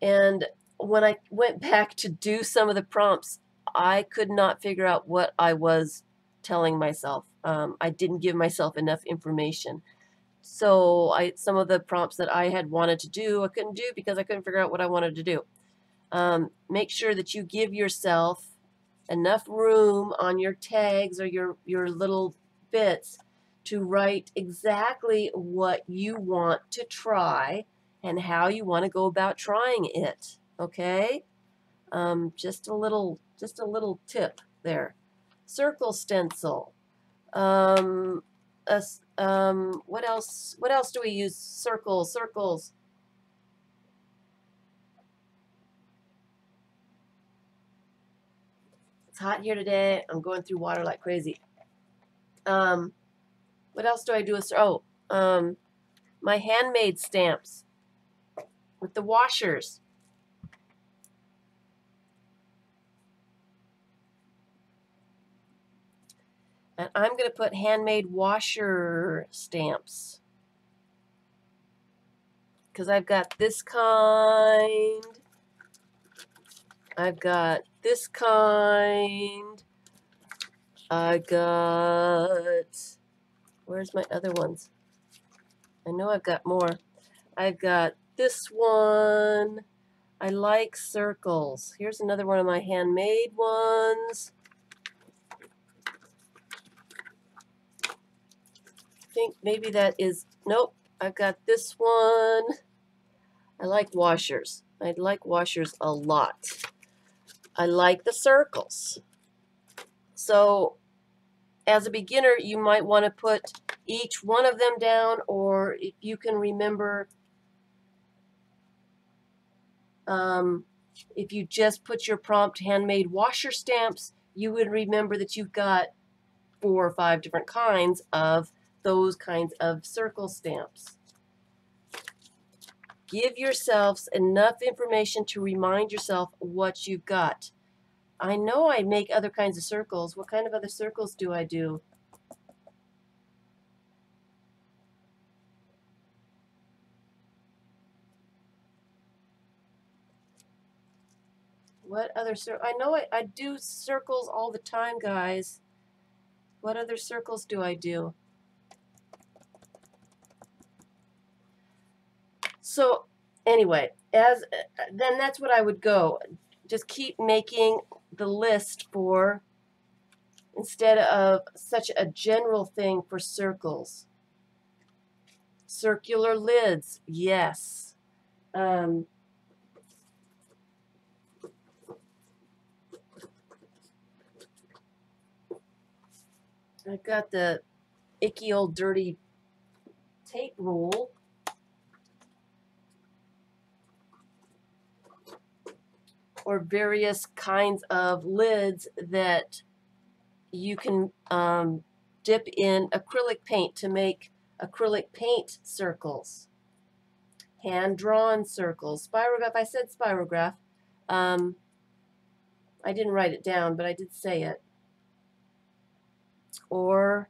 And when I went back to do some of the prompts, I could not figure out what I was telling myself. I didn't give myself enough information. So some of the prompts that I had wanted to do, I couldn't do because I couldn't figure out what I wanted to do. Make sure that you give yourself enough room on your tags or your little bits to write exactly what you want to try and how you want to go about trying it. Okay? Just a little tip there. Circle stencil. What else? What else do we use? Circles. It's hot here today. I'm going through water like crazy. What else do I do? My handmade stamps with the washers. And I'm going to put handmade washer stamps. Because I've got this kind. I've got this kind. I got... Where's my other ones? I know I've got more. I've got this one. I like circles. Here's another one of my handmade ones. I think maybe that is... Nope. I've got this one. I like washers. I like washers a lot. I like the circles. So as a beginner, you might want to put each one of them down, or if you can remember, if you just put your prompt handmade washer stamps, you would remember that you've got 4 or 5 different kinds of those kinds of circle stamps. Give yourselves enough information to remind yourself what you've got. I know I make other kinds of circles. What kind of other circles do I do? What other circles? I know I do circles all the time, guys. What other circles do I do? So anyway, then that's what I would go. Just keep making the list for, instead of such a general thing for circles. Circular lids, yes. I've got the icky old dirty tape rule. Or various kinds of lids that you can dip in acrylic paint to make acrylic paint circles. Hand-drawn circles. Spirograph, I said spirograph. I didn't write it down, but I did say it. Or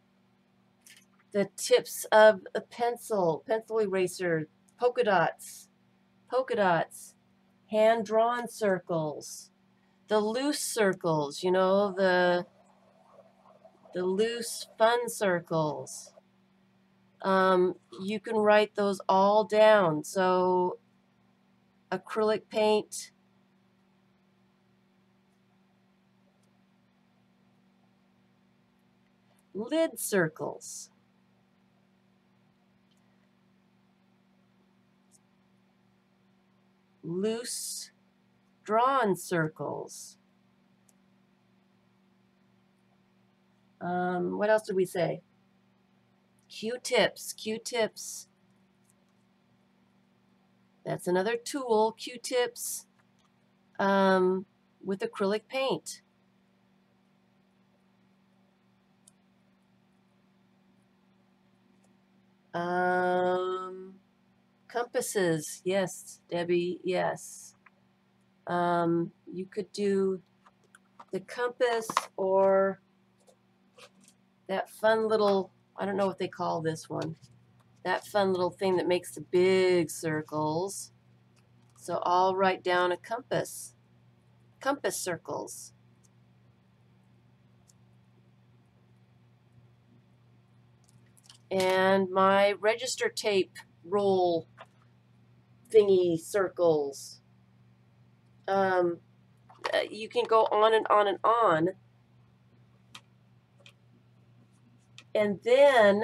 the tips of a pencil eraser, polka dots, hand-drawn circles, the loose circles, you know, the loose fun circles. You can write those all down. So acrylic paint, lid circles. Loose drawn circles. What else did we say? Q-tips. That's another tool, Q-tips, with acrylic paint. Compasses, yes, Debbie, yes. You could do the compass, or that fun little, I don't know what they call this one, that fun little thing that makes the big circles. So I'll write down a compass circles. And my register tape roll thingy circles. You can go on and on and on. And then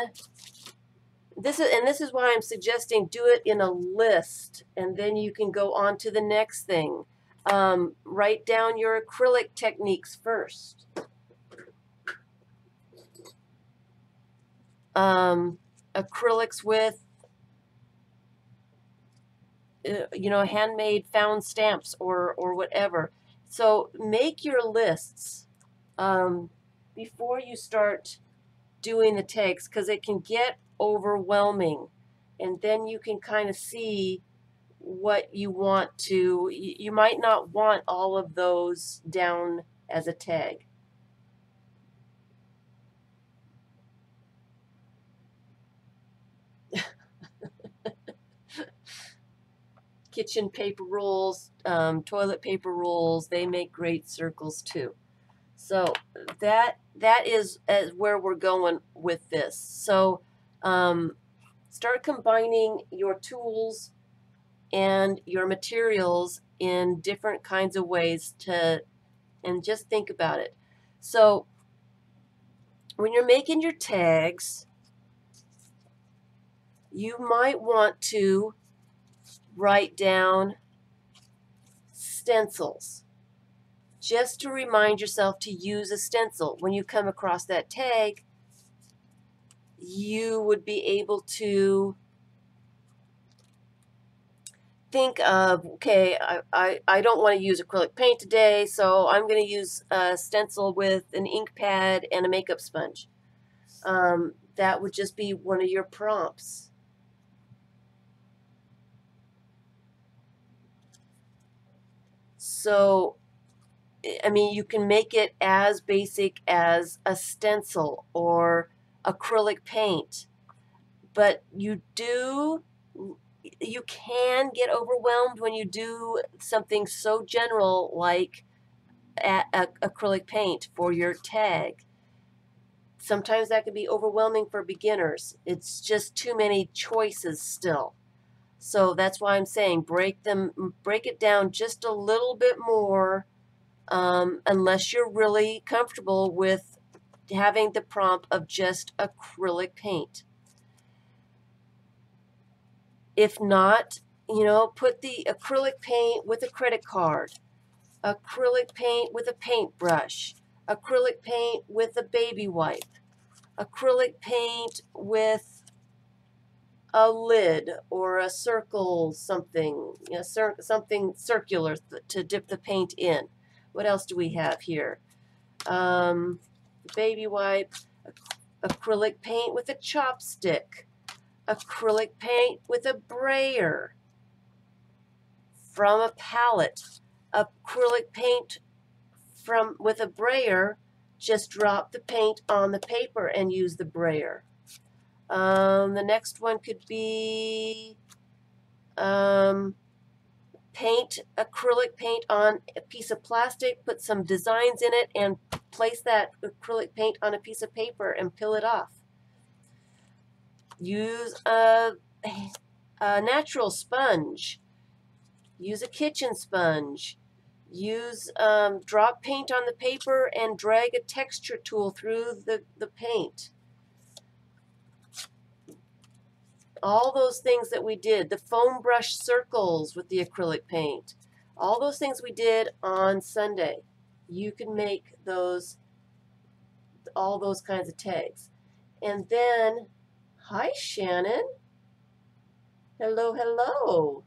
this is why I'm suggesting do it in a list, and then you can go on to the next thing. Write down your acrylic techniques first. Acrylics with, handmade found stamps or whatever. So make your lists before you start doing the tags, because it can get overwhelming, and then you can kind of see what you want to. You might not want all of those down as a tag. Kitchen paper rolls, toilet paper rolls, they make great circles too. So that is where we're going with this. So start combining your tools and your materials in different kinds of ways and just think about it. So when you're making your tags, you might want to write down stencils just to remind yourself to use a stencil. When you come across that tag, you would be able to think of, okay, I don't want to use acrylic paint today, so I'm going to use a stencil with an ink pad and a makeup sponge. That would just be one of your prompts. So, I mean, you can make it as basic as a stencil or acrylic paint, but you can get overwhelmed when you do something so general like acrylic paint for your tag. Sometimes that can be overwhelming for beginners. It's just too many choices still. So that's why I'm saying break it down just a little bit more, unless you're really comfortable with having the prompt of just acrylic paint. If not, put the acrylic paint with a credit card, acrylic paint with a paintbrush, acrylic paint with a baby wipe, acrylic paint with a lid or a circle something, something circular to dip the paint in. What else do we have here? Baby wipe, acrylic paint with a chopstick, acrylic paint with a brayer from a palette, acrylic paint with a brayer. Just drop the paint on the paper and use the brayer. The next one could be paint acrylic paint on a piece of plastic, put some designs in it, and place that acrylic paint on a piece of paper and peel it off. Use a natural sponge. Use a kitchen sponge. Use drop paint on the paper and drag a texture tool through the paint. All those things that we did, the foam brush circles with the acrylic paint, all those things we did on Sunday, you can make all those kinds of tags. And then, hi Shannon. Hello, hello.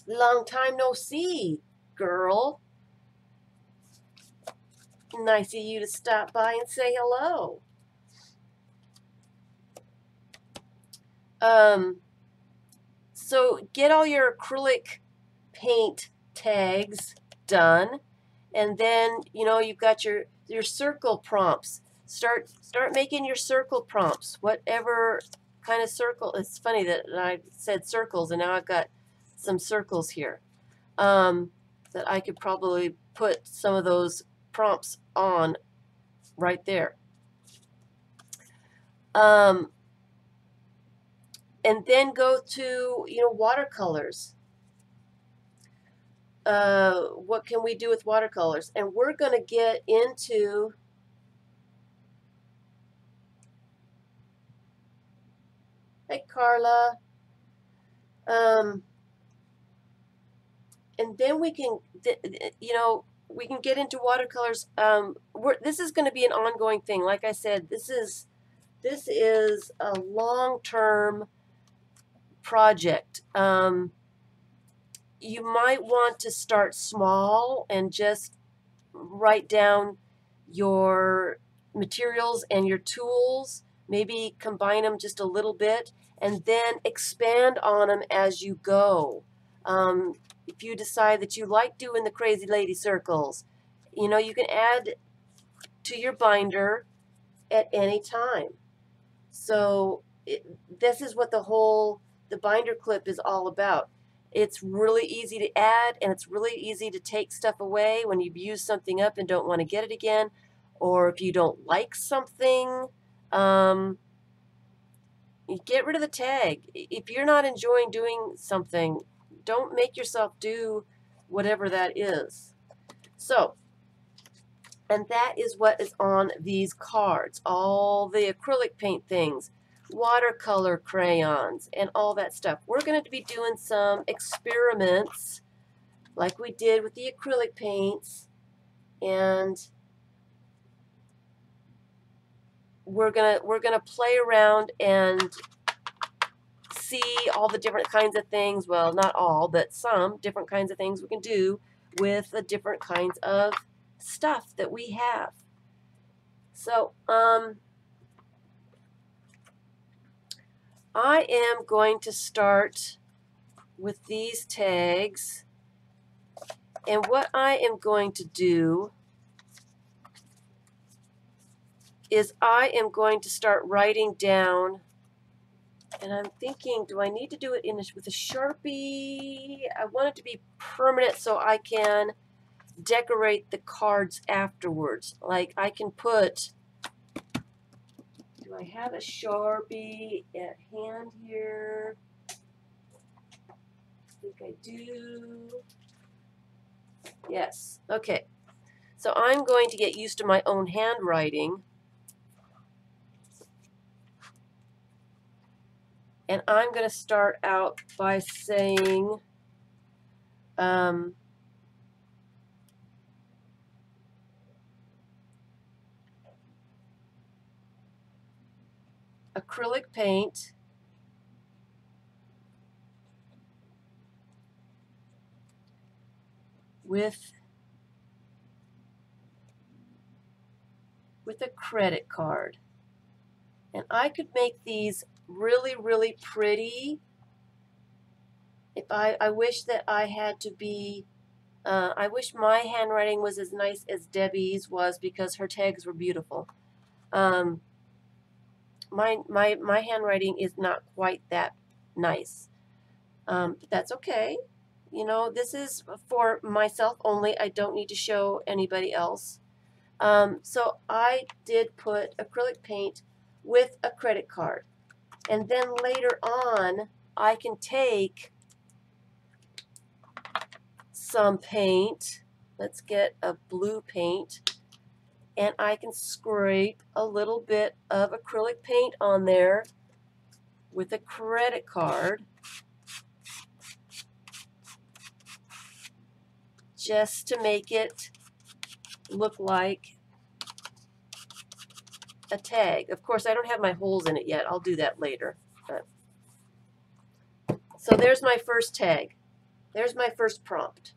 Long time no see, girl. Nice of you to stop by and say hello. So get all your acrylic paint tags done, and then you've got your circle prompts. Start making your circle prompts, whatever kind of circle. It's funny that I said circles and now I've got some circles here that I could probably put some of those prompts on right there. And then go to watercolors. What can we do with watercolors? And we're going to get into hey Carla. and then we can, you know, we can get into watercolors. This is going to be an ongoing thing. Like I said, this is a long-term project. You might want to start small and just write down your materials and your tools, maybe combine them just a little bit, and then expand on them as you go. If you decide that you like doing the crazy lady circles, you know, you can add to your binder at any time. So this is what the binder clip is all about. It's really easy to add, and it's really easy to take stuff away when you've used something up and don't want to get it again, or if you don't like something, you get rid of the tag. If you're not enjoying doing something, don't make yourself do whatever that is. So, and that is what is on these cards, all the acrylic paint things, watercolor crayons, and all that stuff. We're going to be doing some experiments like we did with the acrylic paints, and we're gonna play around and see all the different kinds of things. Well, not all, but some different kinds of things we can do with the different kinds of stuff that we have. So, I am going to start with these tags, and what I am going to do is I am going to start writing down, and I'm thinking, do I need to do it with a Sharpie? I want it to be permanent so I can decorate the cards afterwards. Like I can put, do I have a Sharpie at hand here? I think I do. Yes. Okay. So I'm going to get used to my own handwriting. And I'm going to start out by saying, acrylic paint, with a credit card. And I could make these really, really pretty. If I wish that I had to be, I wish my handwriting was as nice as Debbie's was, because her tags were beautiful. My handwriting is not quite that nice. But that's okay. You know, this is for myself only. I don't need to show anybody else. So I did put acrylic paint with a credit card. And then later on, I can take some paint. Let's get a blue paint. And I can scrape a little bit of acrylic paint on there with a credit card, just to make it look like a tag. Of course, I don't have my holes in it yet. I'll do that later. So there's my first tag. There's my first prompt.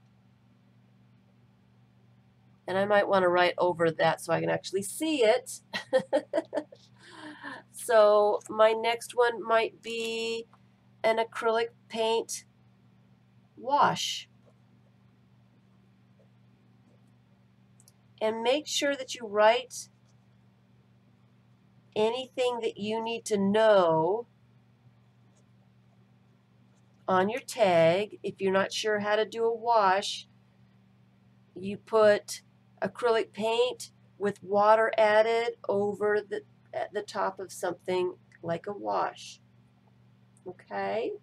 And I might want to write over that so I can actually see it. So my next one might be an acrylic paint wash. And make sure that you write anything that you need to know on your tag. If you're not sure how to do a wash, you put acrylic paint with water added over at the top of something like a wash. Okay?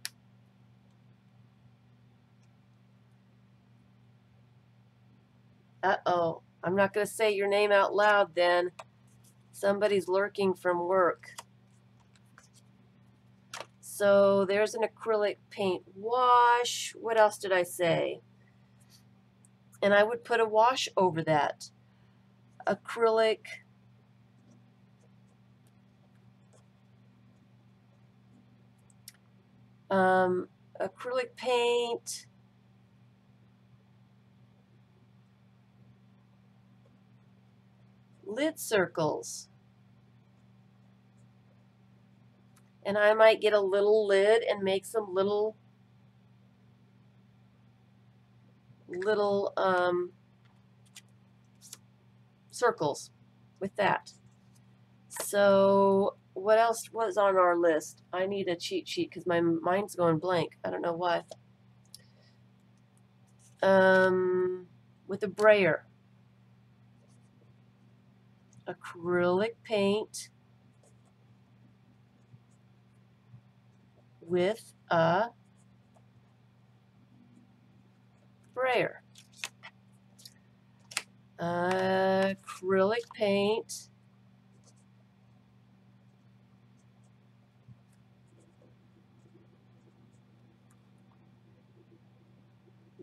Uh-oh. I'm not going to say your name out loud then. Somebody's lurking from work. So there's an acrylic paint wash. What else did I say? and I would put a wash over that. Acrylic acrylic paint, lid circles. And I might get a little lid and make some little circles with that. So what else was on our list? I need a cheat sheet because my mind's going blank. I don't know why. With a brayer, acrylic paint with a brayer. Acrylic paint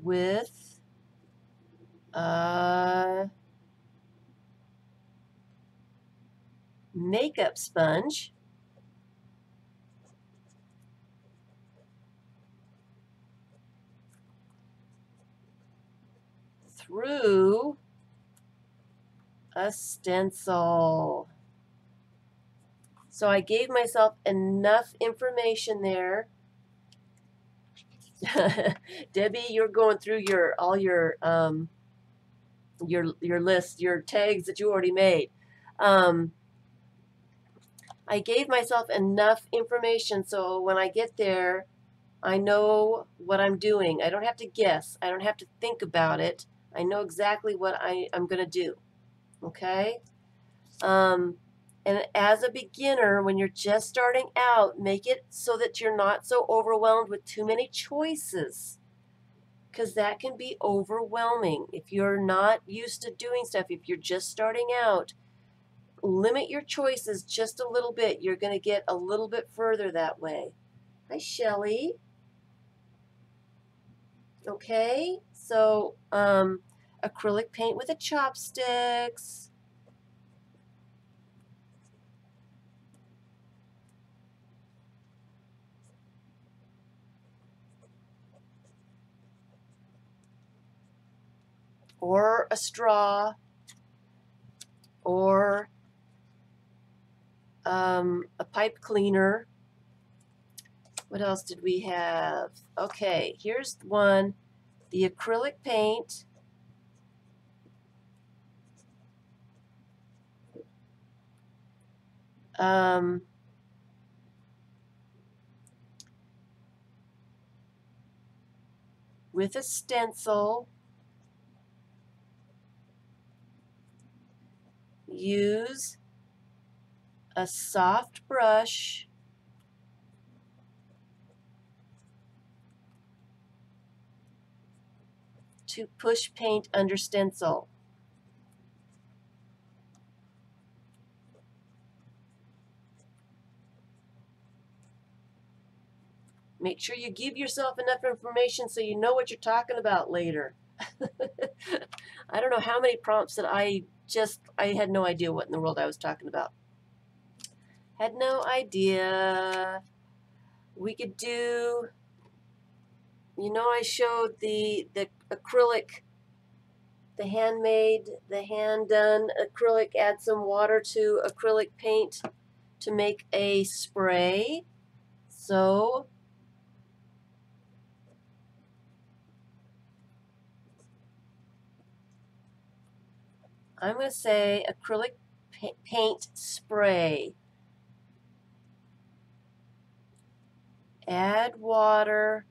with a makeup sponge through a stencil. So I gave myself enough information there. Debbie, you're going through all your list, your tags that you already made. I gave myself enough information so when I get there, I know what I'm doing. I don't have to guess. I don't have to think about it. I know exactly what I'm going to do. Okay? And as a beginner, when you're just starting out, make it so that you're not so overwhelmed with too many choices, because that can be overwhelming. If you're not used to doing stuff, if you're just starting out, limit your choices just a little bit. You're going to get a little bit further that way. Hi, Shelly. Okay, so acrylic paint with the chopsticks. Or a straw, or a pipe cleaner. What else did we have? Okay, here's one, the acrylic paint. With a stencil. Use a soft brush to push paint under stencil. Make sure you give yourself enough information so you know what you're talking about later. I don't know how many prompts that I had no idea what in the world I was talking about. Had no idea. We could do, I showed the acrylic, the handmade, the hand-done acrylic, add some water to acrylic paint to make a spray. So I'm going to say acrylic paint spray. Add water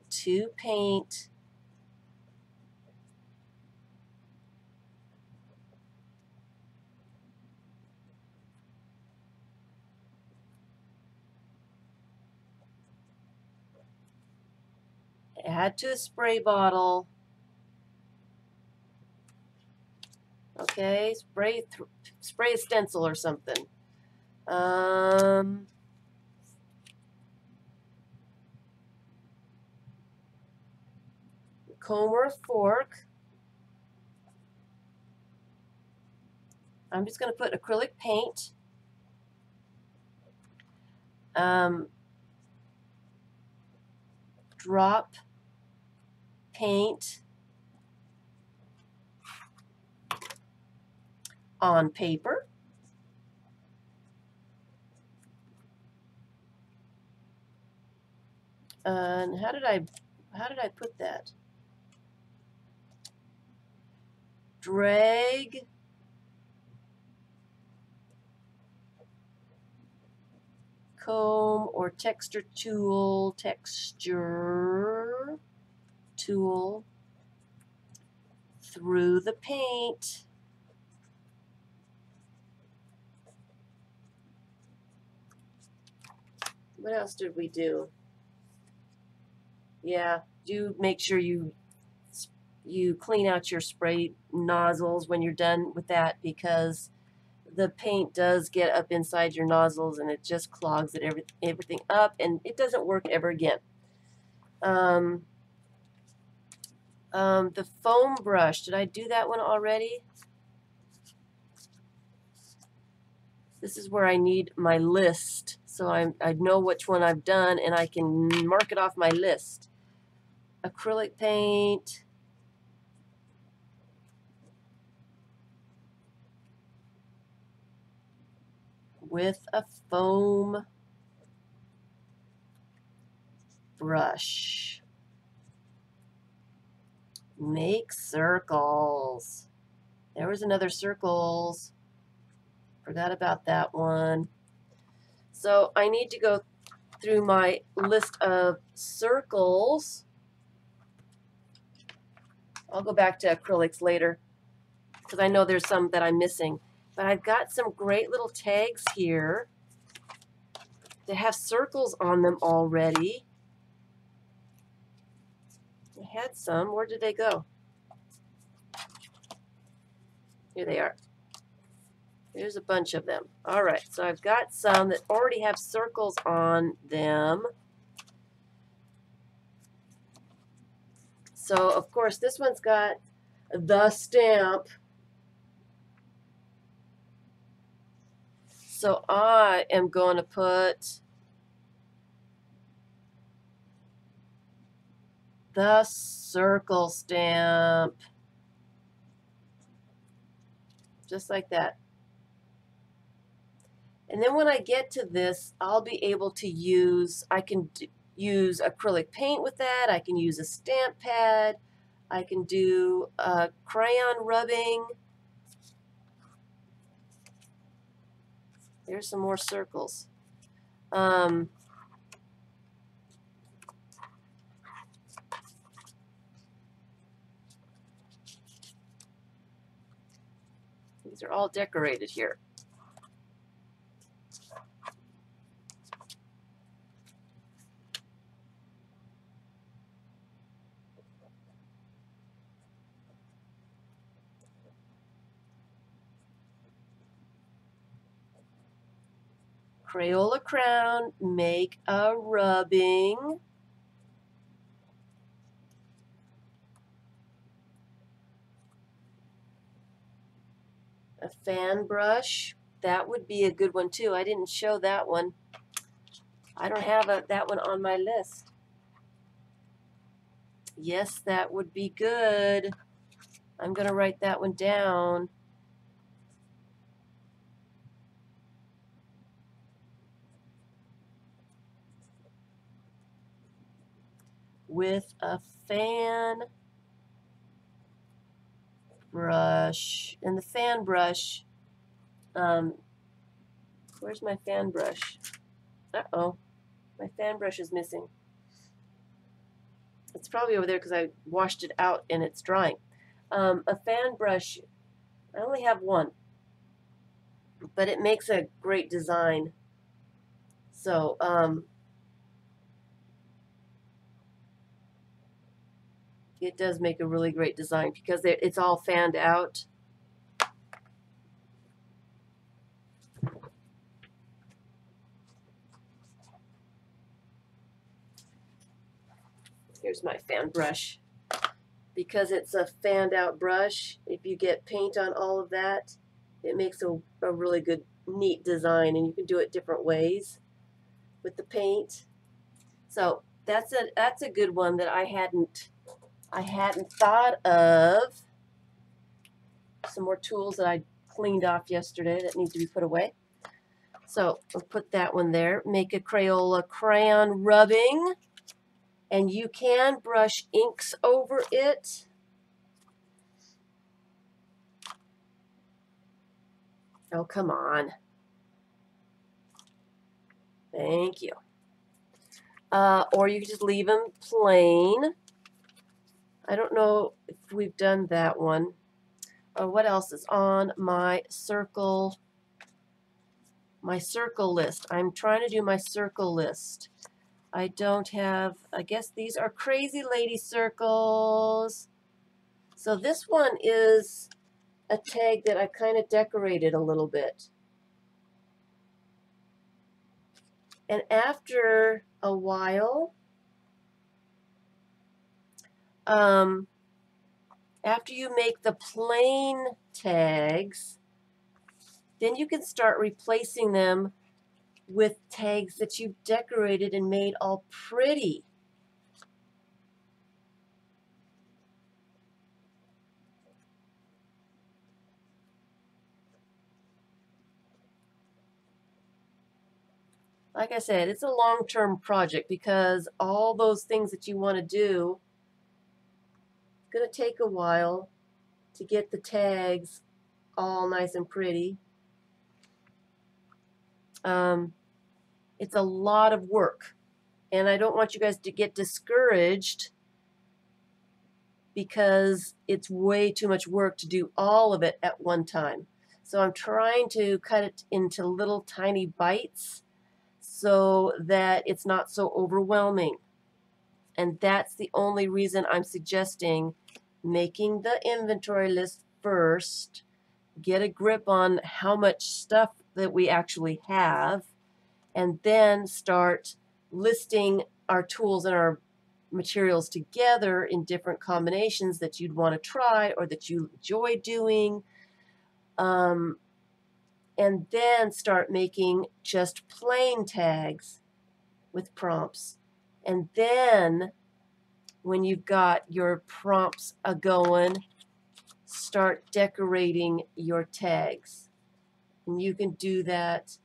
to paint. Add to a spray bottle. Okay, spray a stencil or something. comb or a fork. I'm just going to put acrylic paint. Drop paint on paper. And how did I put that? Drag comb or texture tool through the paint. What else did we do? Yeah, do make sure you clean out your spray nozzles when you're done with that, because the paint does get up inside your nozzles and it just clogs everything up, and it doesn't work ever again. The foam brush, did I do that one already? This is where I need my list, so I know which one I've done and I can mark it off my list. Acrylic paint. With a foam brush. Make circles. There was another circles. Forgot about that one. So I need to go through my list of circles. I'll go back to acrylics later because I know there's some that I'm missing. But I've got some great little tags here that have circles on them already. I had some. Where did they go? Here they are. There's a bunch of them. All right, so I've got some that already have circles on them. So, of course, this one's got the stamp. So I am going to put the circle stamp. Just like that. And then when I get to this, I'll be able to use, I can use acrylic paint with that. I can use a stamp pad. I can do crayon rubbing. There's some more circles. These are all decorated here. Crayola crown, make a rubbing. A fan brush, that would be a good one too. I didn't show that one. I don't have that one on my list. Yes, that would be good. I'm going to write that one down. With a fan brush. And the fan brush, where's my fan brush? Uh-oh, my fan brush is missing. It's probably over there because I washed it out and it's drying. A fan brush, I only have one, but it makes a great design. So, it does make a really great design because it's all fanned out. Here's my fan brush. because it's a fanned out brush, if you get paint on all of that, it makes a really good, neat design, and you can do it different ways with the paint. So that's a good one that I hadn't thought of. Some more tools that I cleaned off yesterday that need to be put away. So we'll put that one there. Make a Crayola crayon rubbing, and you can brush inks over it. Oh, come on. Thank you. Or you can just leave them plain. I don't know if we've done that one. What else is on my circle list? I'm trying to do my circle list. I don't have, I guess these are Crazy Lady circles. So this one is a tag that I kind of decorated a little bit. And after a while, after you make the plain tags, then you can start replacing them with tags that you've decorated and made all pretty. Like I said, it's a long-term project because all those things that you want to do, it's going to take a while to get the tags all nice and pretty. It's a lot of work, and I don't want you guys to get discouraged because it's way too much work to do all of it at one time. So I'm trying to cut it into little tiny bites so that it's not so overwhelming. And that's the only reason I'm suggesting making the inventory list first, get a grip on how much stuff that we actually have, and then start listing our tools and our materials together in different combinations that you'd want to try or that you enjoy doing. And then start making just plain tags with prompts. And then when you've got your prompts going, start decorating your tags. And you can do that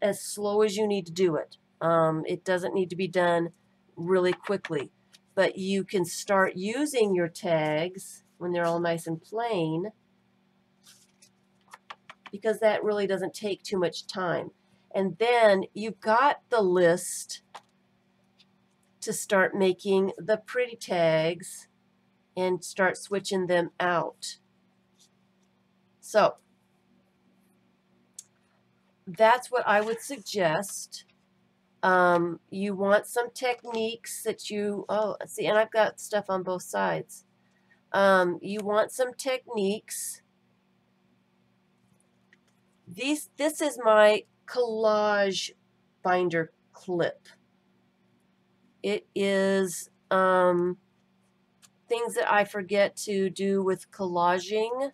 as slow as you need to do it. It doesn't need to be done really quickly, but you can start using your tags when they're all nice and plain, because that really doesn't take too much time. And then you've got the list to start making the pretty tags and start switching them out. So that's what I would suggest. You want some techniques that you, oh, see, and I've got stuff on both sides. You want some techniques. This is my collage binder clip. It is things that I forget to do with collaging,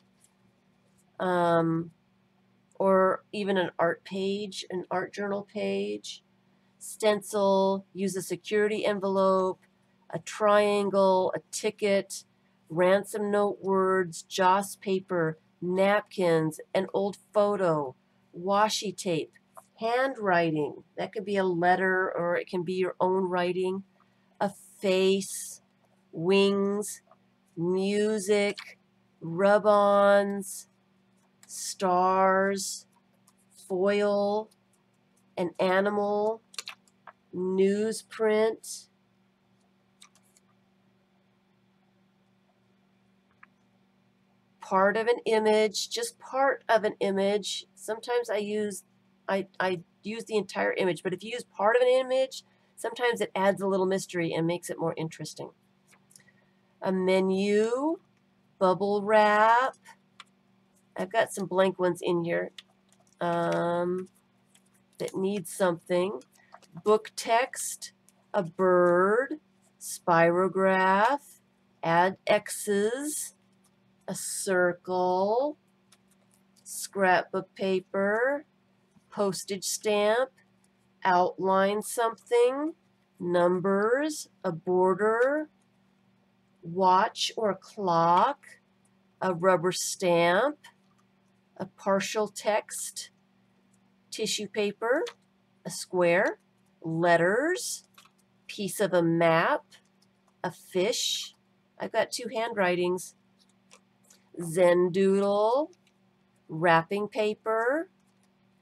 or even an art page, an art journal page. Stencil, use a security envelope, a triangle, a ticket, ransom note words, joss paper, napkins, an old photo, washi tape, handwriting. That could be a letter or it can be your own writing, a face, wings, music, rub-ons, stars, foil, an animal, newsprint, part of an image, just part of an image. Sometimes I use the entire image, but if you use part of an image, sometimes it adds a little mystery and makes it more interesting. A menu, bubble wrap. I've got some blank ones in here that need something. Book text, a bird, spirograph, add X's, a circle, scrapbook paper, postage stamp, outline something, numbers, a border, watch or clock, a rubber stamp, a partial text, tissue paper, a square, letters, piece of a map, a fish. I've got two handwritings. Zendoodle, wrapping paper,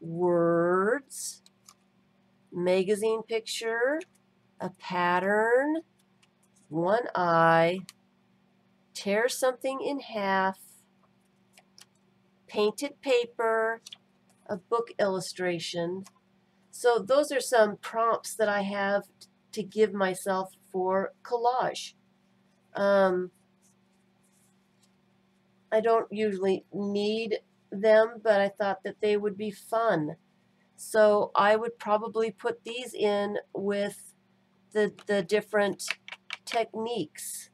words, magazine picture, a pattern, one eye, tear something in half, painted paper, a book illustration. So those are some prompts that I have to give myself for collage. I don't usually need them, but I thought that they would be fun. So I would probably put these in with the different techniques.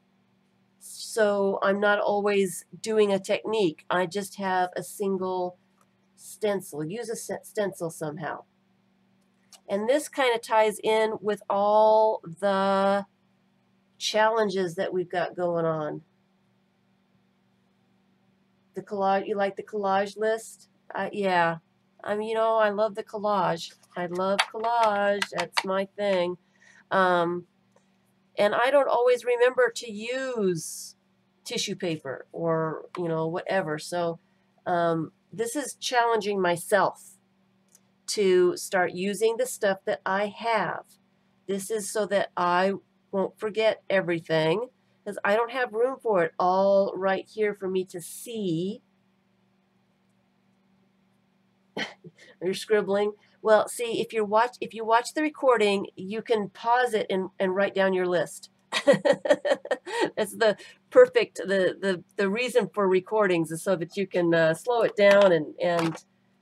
So I'm not always doing a technique. I just have a single stencil. Use a stencil somehow. And this kind of ties in with all the challenges that we've got going on. The collage, you like the collage list? Yeah. I love the collage. I love collage. That's my thing. And I don't always remember to use tissue paper or, whatever. So this is challenging myself to start using the stuff that I have. This is so that I won't forget everything, because I don't have room for it all right here for me to see. You're scribbling. Well, see, if you watch the recording, you can pause it and write down your list. That's the perfect the reason for recordings is so that you can slow it down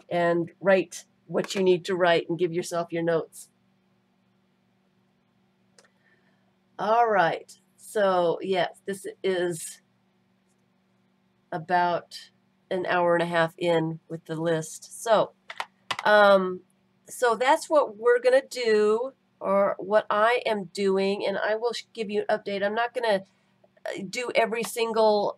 and write what you need to write and give yourself your notes. All right. So yes, this is about an hour and a half in with the list. So so that's what we're going to do, or what I am doing, and I will give you an update. I'm not going to do every single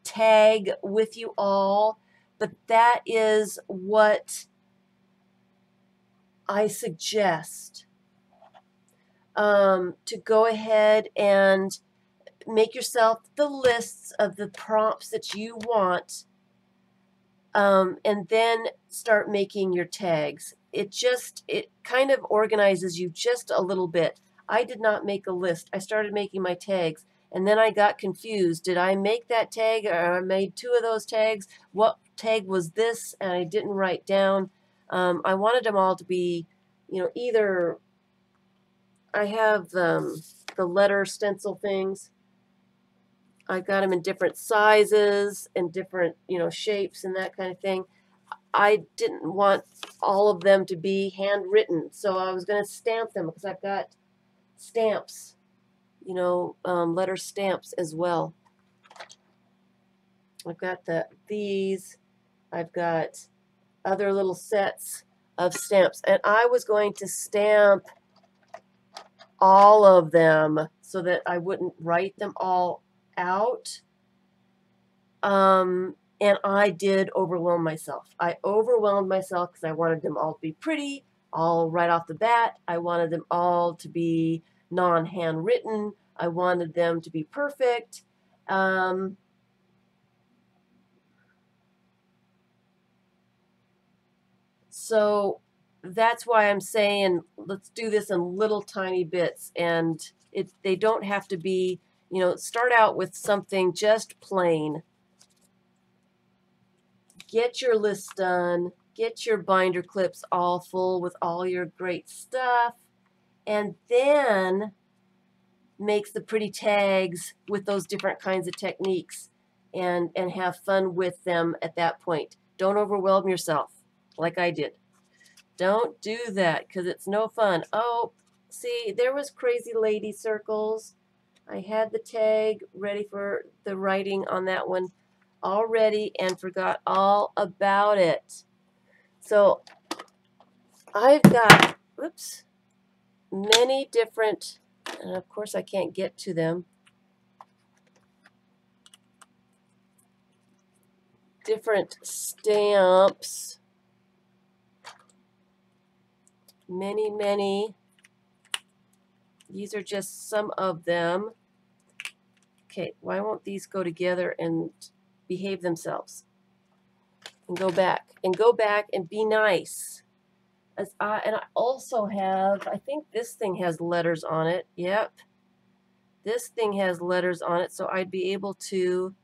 tag with you all, but that is what I suggest. To go ahead and make yourself the lists of the prompts that you want, and then start making your tags. It kind of organizes you just a little bit. I did not make a list. I started making my tags, and then I got confused. Did I make that tag, or I made two of those tags? What tag was this? And I didn't write down. I wanted them all to be, either I have the letter stencil things. I got them in different sizes and different, shapes and that kind of thing. I didn't want all of them to be handwritten, so I was going to stamp them because I've got stamps, letter stamps as well. I've got these. I've got other little sets of stamps, and I was going to stamp all of them so that I wouldn't write them all out. And I did overwhelm myself. I overwhelmed myself because I wanted them all to be pretty, all right off the bat. I wanted them all to be non-handwritten. I wanted them to be perfect. So that's why I'm saying let's do this in little tiny bits, and they don't have to be, start out with something just plain. Get your list done, get your binder clips all full with all your great stuff, and then make the pretty tags with those different kinds of techniques and have fun with them at that point. Don't overwhelm yourself like I did. Don't do that because it's no fun. Oh, See, there was Crazy Lady Circles. I had the tag ready for the writing on that one already and forgot all about it. So I've got, oops, many different, and of course I can't get to them, different stamps. Many. These are just some of them. Okay, why won't these go together and behave themselves? And go back and be nice. And I also have, I think this thing has letters on it. Yep. This thing has letters on it, so I'd be able to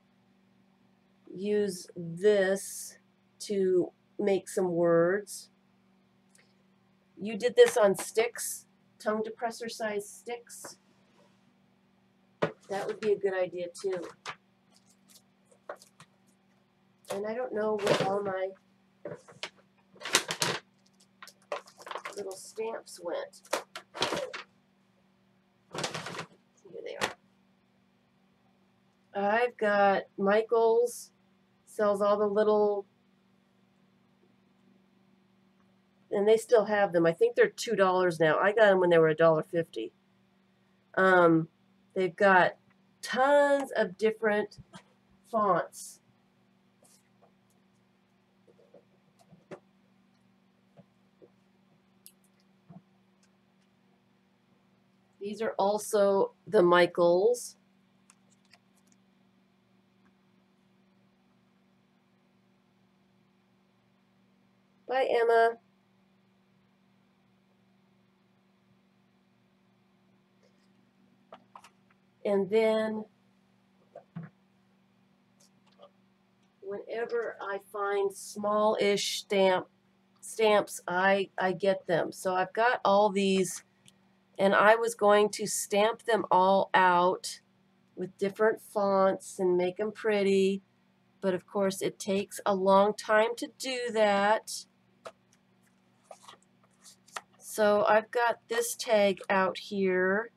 use this to make some words. You did this on sticks, tongue depressor size sticks. That would be a good idea too. And I don't know where all my little stamps went. Here they are. I've got Michael's, sells all the little, and they still have them. I think they're $2 now. I got them when they were $1.50. They've got tons of different fonts. These are also the Michaels. Bye, Emma. And then whenever I find small-ish stamps, I get them. So I've got all these, and I was going to stamp them all out with different fonts and make them pretty, but of course it takes a long time to do that. So I've got this tag out here,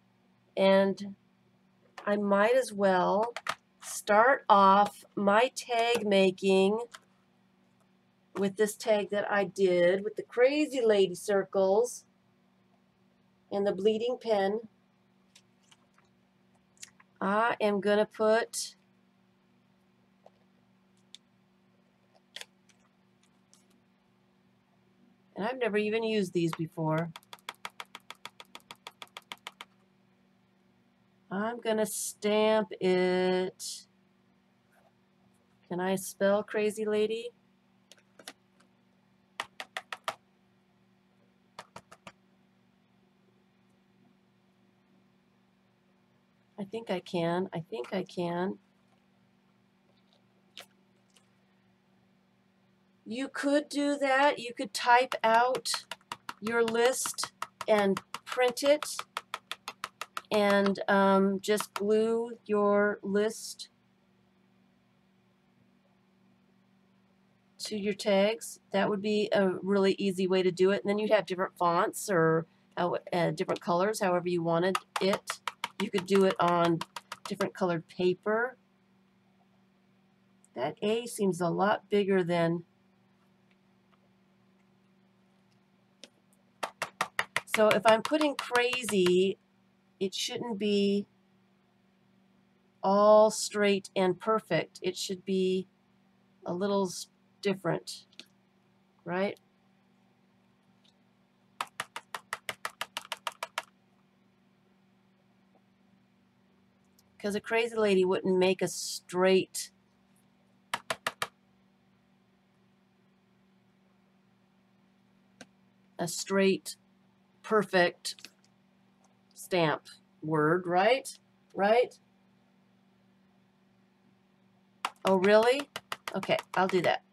and I might as well start off my tag making with this tag that I did with the Crazy Lady circles and the bleeding pen. I am going to put and I've never even used these before. I'm going to stamp it. Can I spell Crazy Lady? I think I can. I think I can. You could do that. You could type out your list and print it and just glue your list to your tags. That would be a really easy way to do it. And then you'd have different fonts or different colors, however you wanted it. You could do it on different colored paper. That A seems a lot bigger than... So if I'm putting crazy, it shouldn't be all straight and perfect. It should be a little different, right? Because a crazy lady wouldn't make a straight perfect stamp word, right? Right? Oh, really? Okay, I'll do that.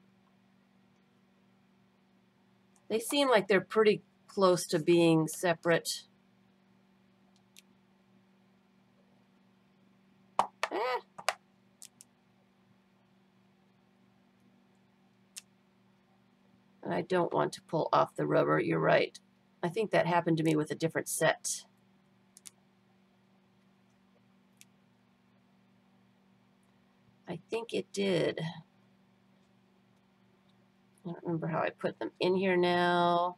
They seem like they're pretty close to being separate. And I don't want to pull off the rubber. You're right. I think that happened to me with a different set. I think it did. I don't remember how I put them in here now.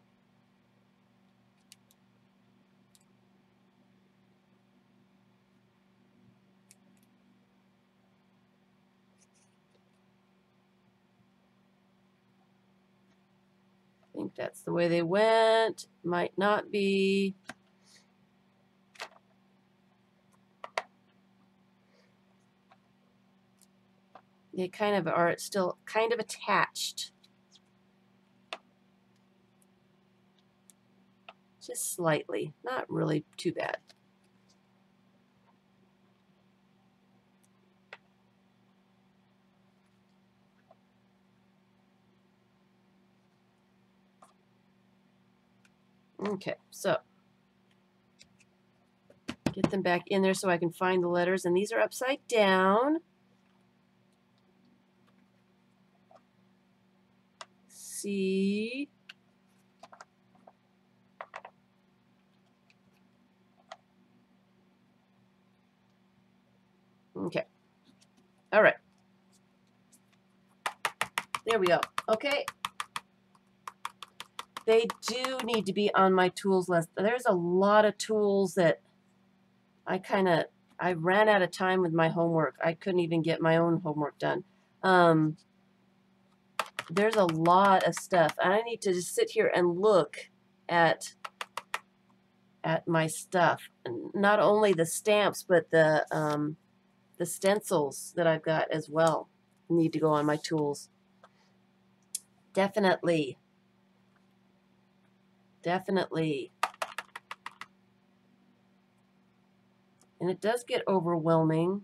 I think that's the way they went. Might not be. They kind of are still kind of attached. Just slightly. Not really too bad. Okay, so get them back in there so I can find the letters. And these are upside down. C. Okay. All right. There we go. Okay. They do need to be on my tools list. There's a lot of tools that I ran out of time with my homework. I couldn't even get my own homework done. There's a lot of stuff. And I need to just sit here and look at my stuff. Not only the stamps, but the stencils that I've got as well need to go on my tools. Definitely. Definitely. And it does get overwhelming.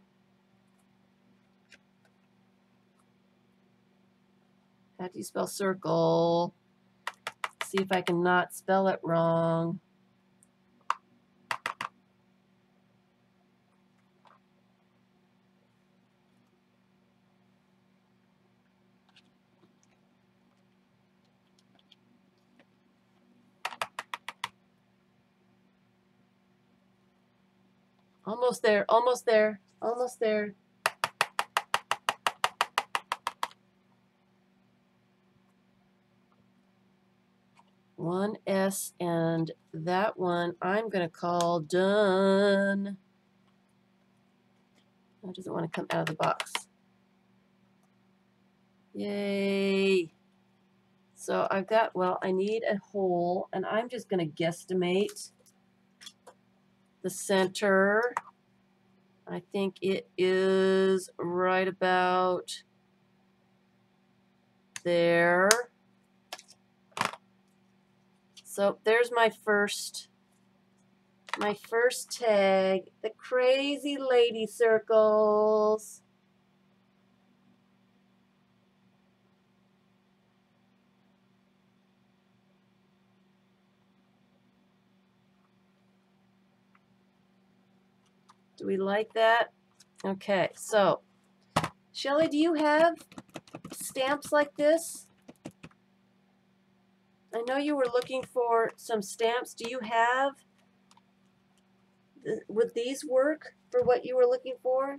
How do you spell circle? See if I can not spell it wrong. Almost there, almost there, almost there. One S, and that one I'm going to call done. That doesn't want to come out of the box. Yay. So I've got, well, I need a hole, and I'm just going to guesstimate the center. I think it is right about there. So there's my first tag, the crazy lady circles. Do we like that? Okay, so Shelly, do you have stamps like this? I know you were looking for some stamps. Do you have, would these work for what you were looking for?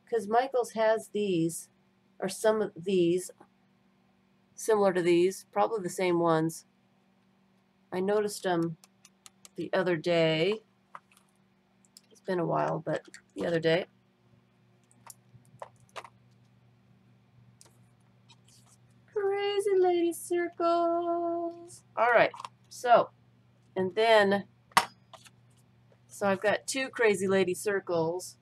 Because Michaels has these, or some of these, similar to these, probably the same ones. I noticed them the other day. It's been a while, but the other day. Crazy lady circles. All right, so, and then, so I've got two crazy lady circles.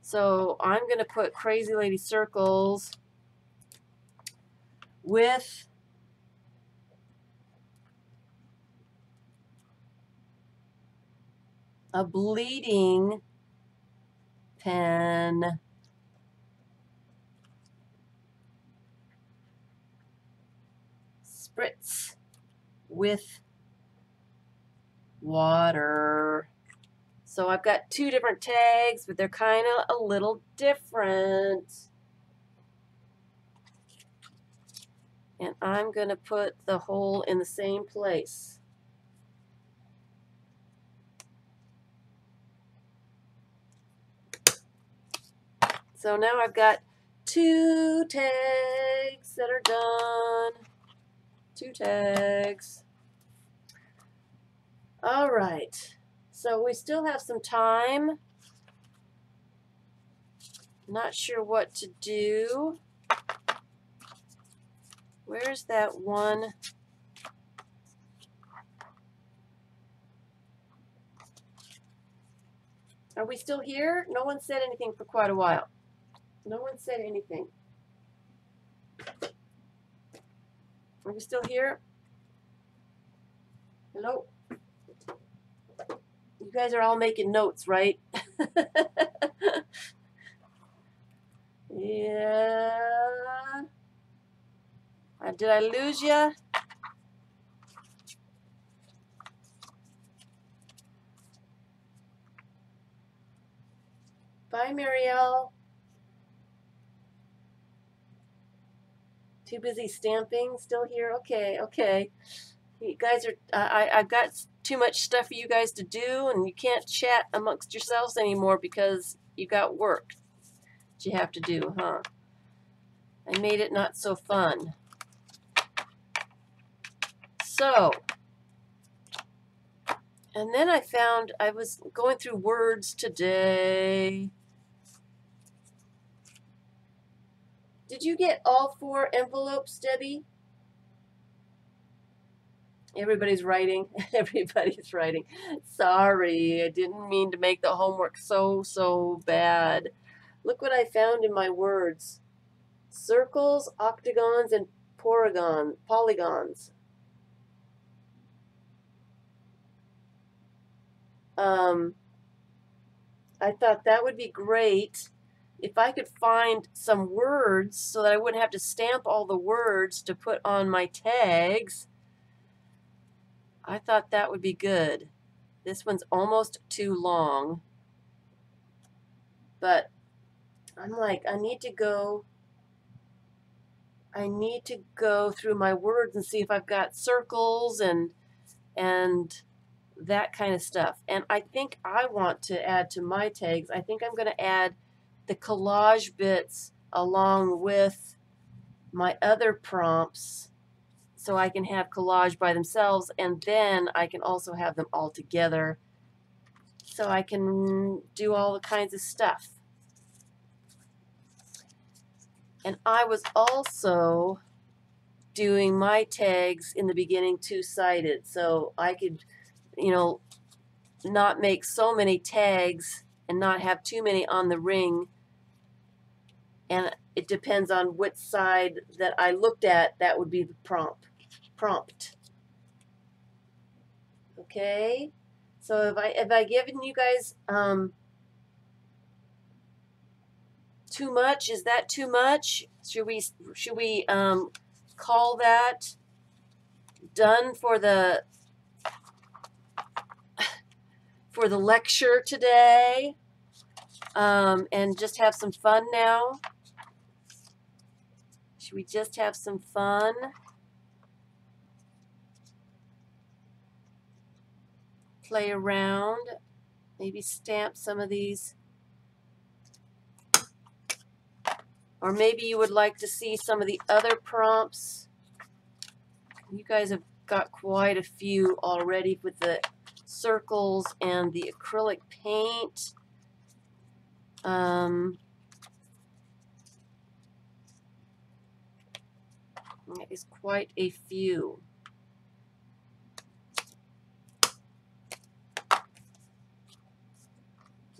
So I'm going to put crazy lady circles with a bleeding pen. Spritz with water. So I've got two different tags, but they're kind of a little different. And I'm going to put the hole in the same place. So now I've got 2 tags that are done. 2 tags. All right. So we still have some time. Not sure what to do. Where's that one? Are we still here? No one said anything for quite a while. No one said anything. Are we still here? Hello? You guys are all making notes, right? Yeah. Did I lose you? Bye, Marielle. Too busy stamping? Still here? Okay, okay. You guys are, I've got too much stuff for you guys to do, and you can't chat amongst yourselves anymore because you got work that you have to do, huh? I made it not so fun. So, and then I found, I was going through words today. Did you get all 4 envelopes, Debbie? Everybody's writing. Everybody's writing. Sorry, I didn't mean to make the homework so bad. Look what I found in my words. Circles, octagons, and polygons. I thought that would be great if I could find some words so that I wouldn't have to stamp all the words to put on my tags. I thought that would be good. This one's almost too long. But I'm like, I need to go through my words and see if I've got circles and that kind of stuff. And I think I want to add to my tags, I think I'm going to add the collage bits along with my other prompts so I can have collage by themselves, and then I can also have them all together so I can do all the kinds of stuff. And I was also doing my tags in the beginning 2-sided, so I could, not make so many tags and not have too many on the ring. And it depends on which side that I looked at, that would be the prompt. Okay, so have I given you guys too much? Is that too much? Should we call that done for the lecture today, and just have some fun now? Should we just have some fun? Play around, maybe stamp some of these. Or maybe you would like to see some of the other prompts. You guys have got quite a few already with the circles and the acrylic paint. That is quite a few.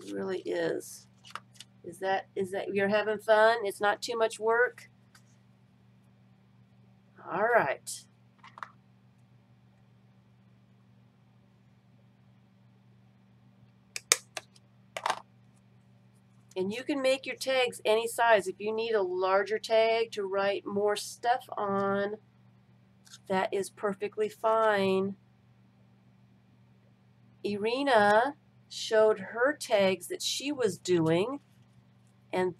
It really is. Is that you're having fun? It's not too much work? All right. And you can make your tags any size. If you need a larger tag to write more stuff on, that is perfectly fine. Irina showed her tags that she was doing, and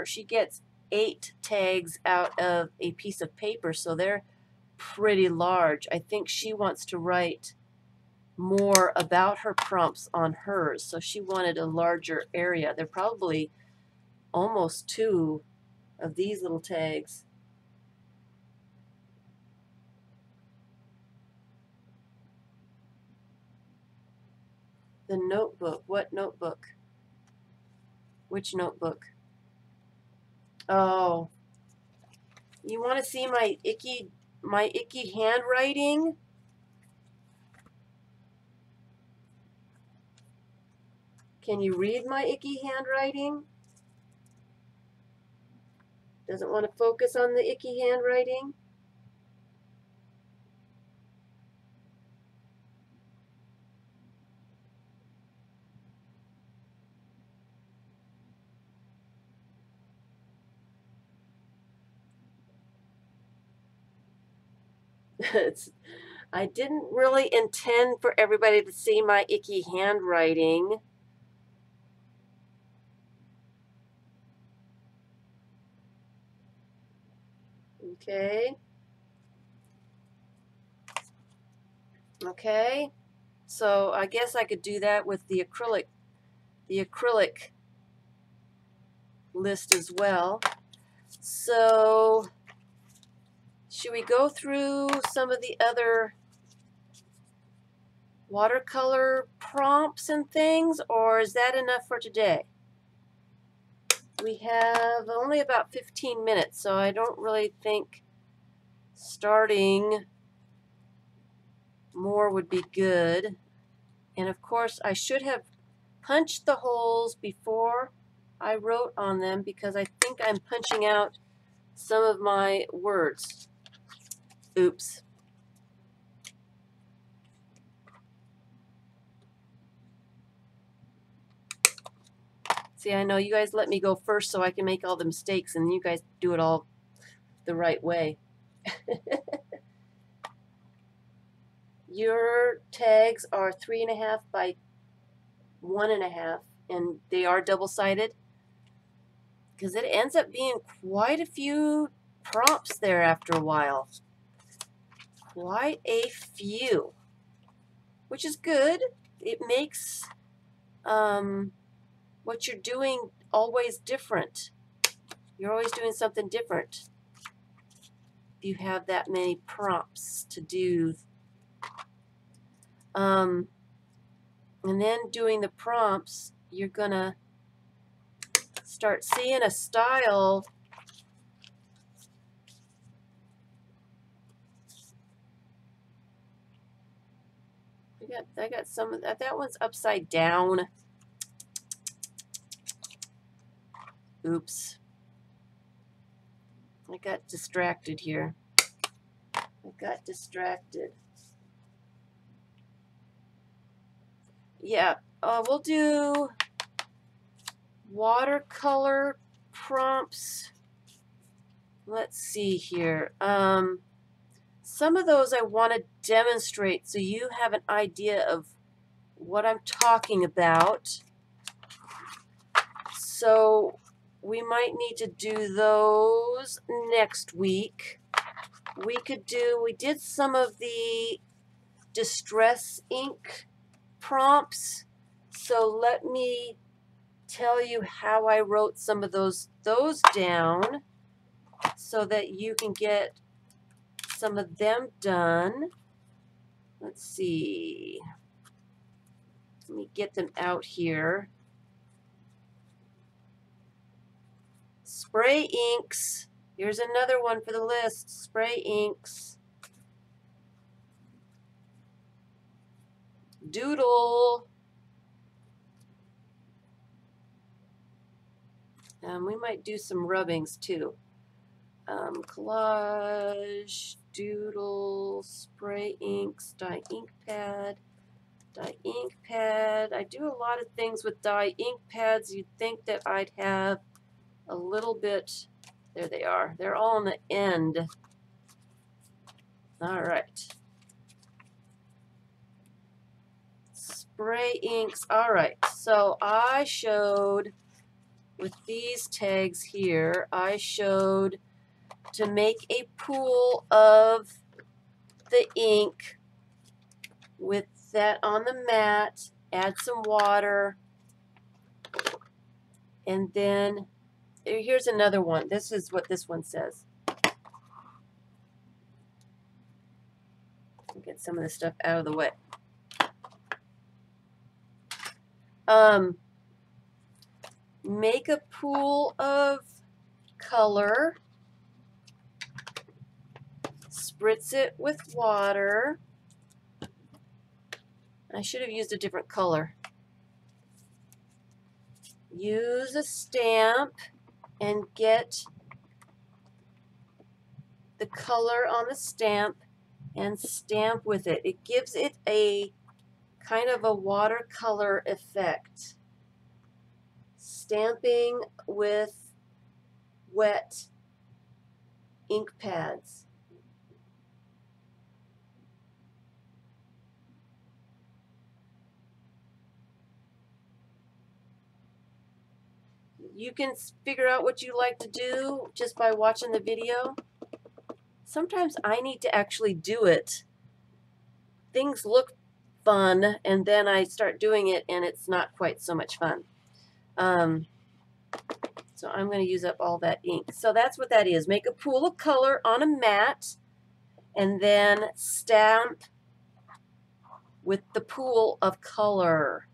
she gets 8 tags out of a piece of paper, so they're pretty large. I think she wants to write more about her prompts on hers, so she wanted a larger area. They're probably almost 2 of these little tags. The notebook. What notebook? Which notebook? Oh, you want to see my icky handwriting? Can you read my icky handwriting? Doesn't want to focus on the icky handwriting? I didn't really intend for everybody to see my icky handwriting. Okay. Okay. So I guess I could do that with the acrylic list as well. So should we go through some of the other watercolor prompts and things, or is that enough for today? We have only about 15 minutes, so I don't really think starting more would be good. And of course, I should have punched the holes before I wrote on them because I think I'm punching out some of my words. Oops. See, I know you guys let me go first so I can make all the mistakes, and you guys do it all the right way. Your tags are 3.5 by 1.5, and they are double-sided because it ends up being quite a few prompts there after a while. Quite a few, which is good. It makes what you're doing always different. You're always doing something different if you have that many prompts to do. And then doing the prompts, you're gonna start seeing a style. I got some of that. That one's upside down. Oops. I got distracted here. Yeah, we'll do watercolor prompts. Let's see here. Some of those I want to demonstrate so you have an idea of what I'm talking about. So we might need to do those next week. We did some of the distress ink prompts. So let me tell you how I wrote some of those down so that you can get some of them done. Let's see. Let me get them out here. Spray inks. Here's another one for the list. Spray inks. Doodle. We might do some rubbings too. Collage, doodle, spray inks, dye ink pad. Dye ink pad. I do a lot of things with dye ink pads. You'd think that I'd have a little bit. There they are. They're all on the end. All right. Spray inks. All right. So I showed with these tags here, I showed to make a pool of the ink with that on the mat, add some water, and then here's another one. This is what this one says. Get some of this stuff out of the way. Make a pool of color, spritz it with water. I should have used a different color. Use a stamp and get the color on the stamp and stamp with it. It gives it a kind of a watercolor effect. Stamping with wet ink pads. You can figure out what you like to do just by watching the video. Sometimes I need to actually do it. Things look fun, and then I start doing it, and it's not quite so much fun. So I'm going to use up all that ink. So that's what that is. Make a pool of color on a mat, and then stamp with the pool of color.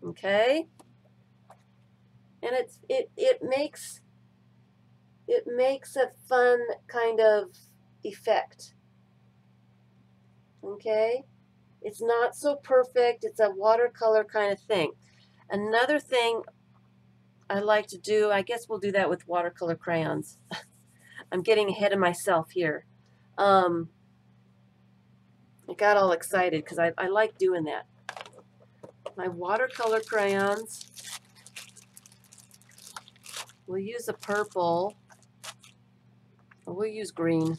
Okay? And it makes a fun kind of effect. Okay? It's not so perfect. It's a watercolor kind of thing. Another thing I like to do, I guess we'll do that with watercolor crayons. I'm getting ahead of myself here. I got all excited because I like doing that. My watercolor crayons, we'll use a purple, or we'll use green.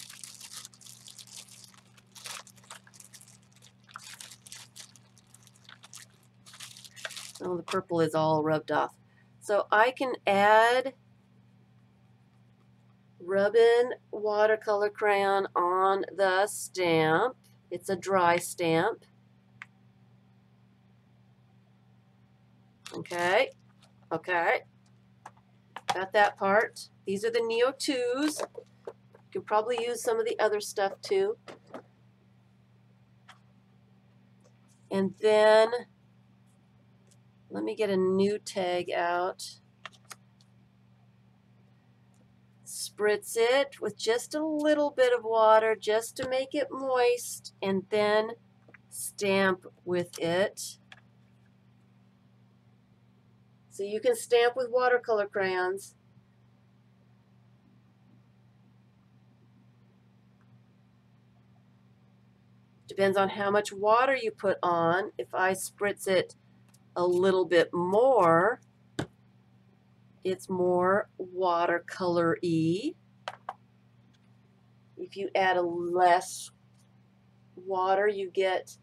Oh, the purple is all rubbed off. So I can add rub-in watercolor crayon on the stamp. It's a dry stamp. Okay, okay. Got that part. These are the Neo 2s. You could probably use some of the other stuff too. And then let me get a new tag out. Spritz it with just a little bit of water just to make it moist, and then stamp with it. So you can stamp with watercolor crayons. Depends on how much water you put on. If I spritz it a little bit more, it's more watercolor-y. If you add a less water, you get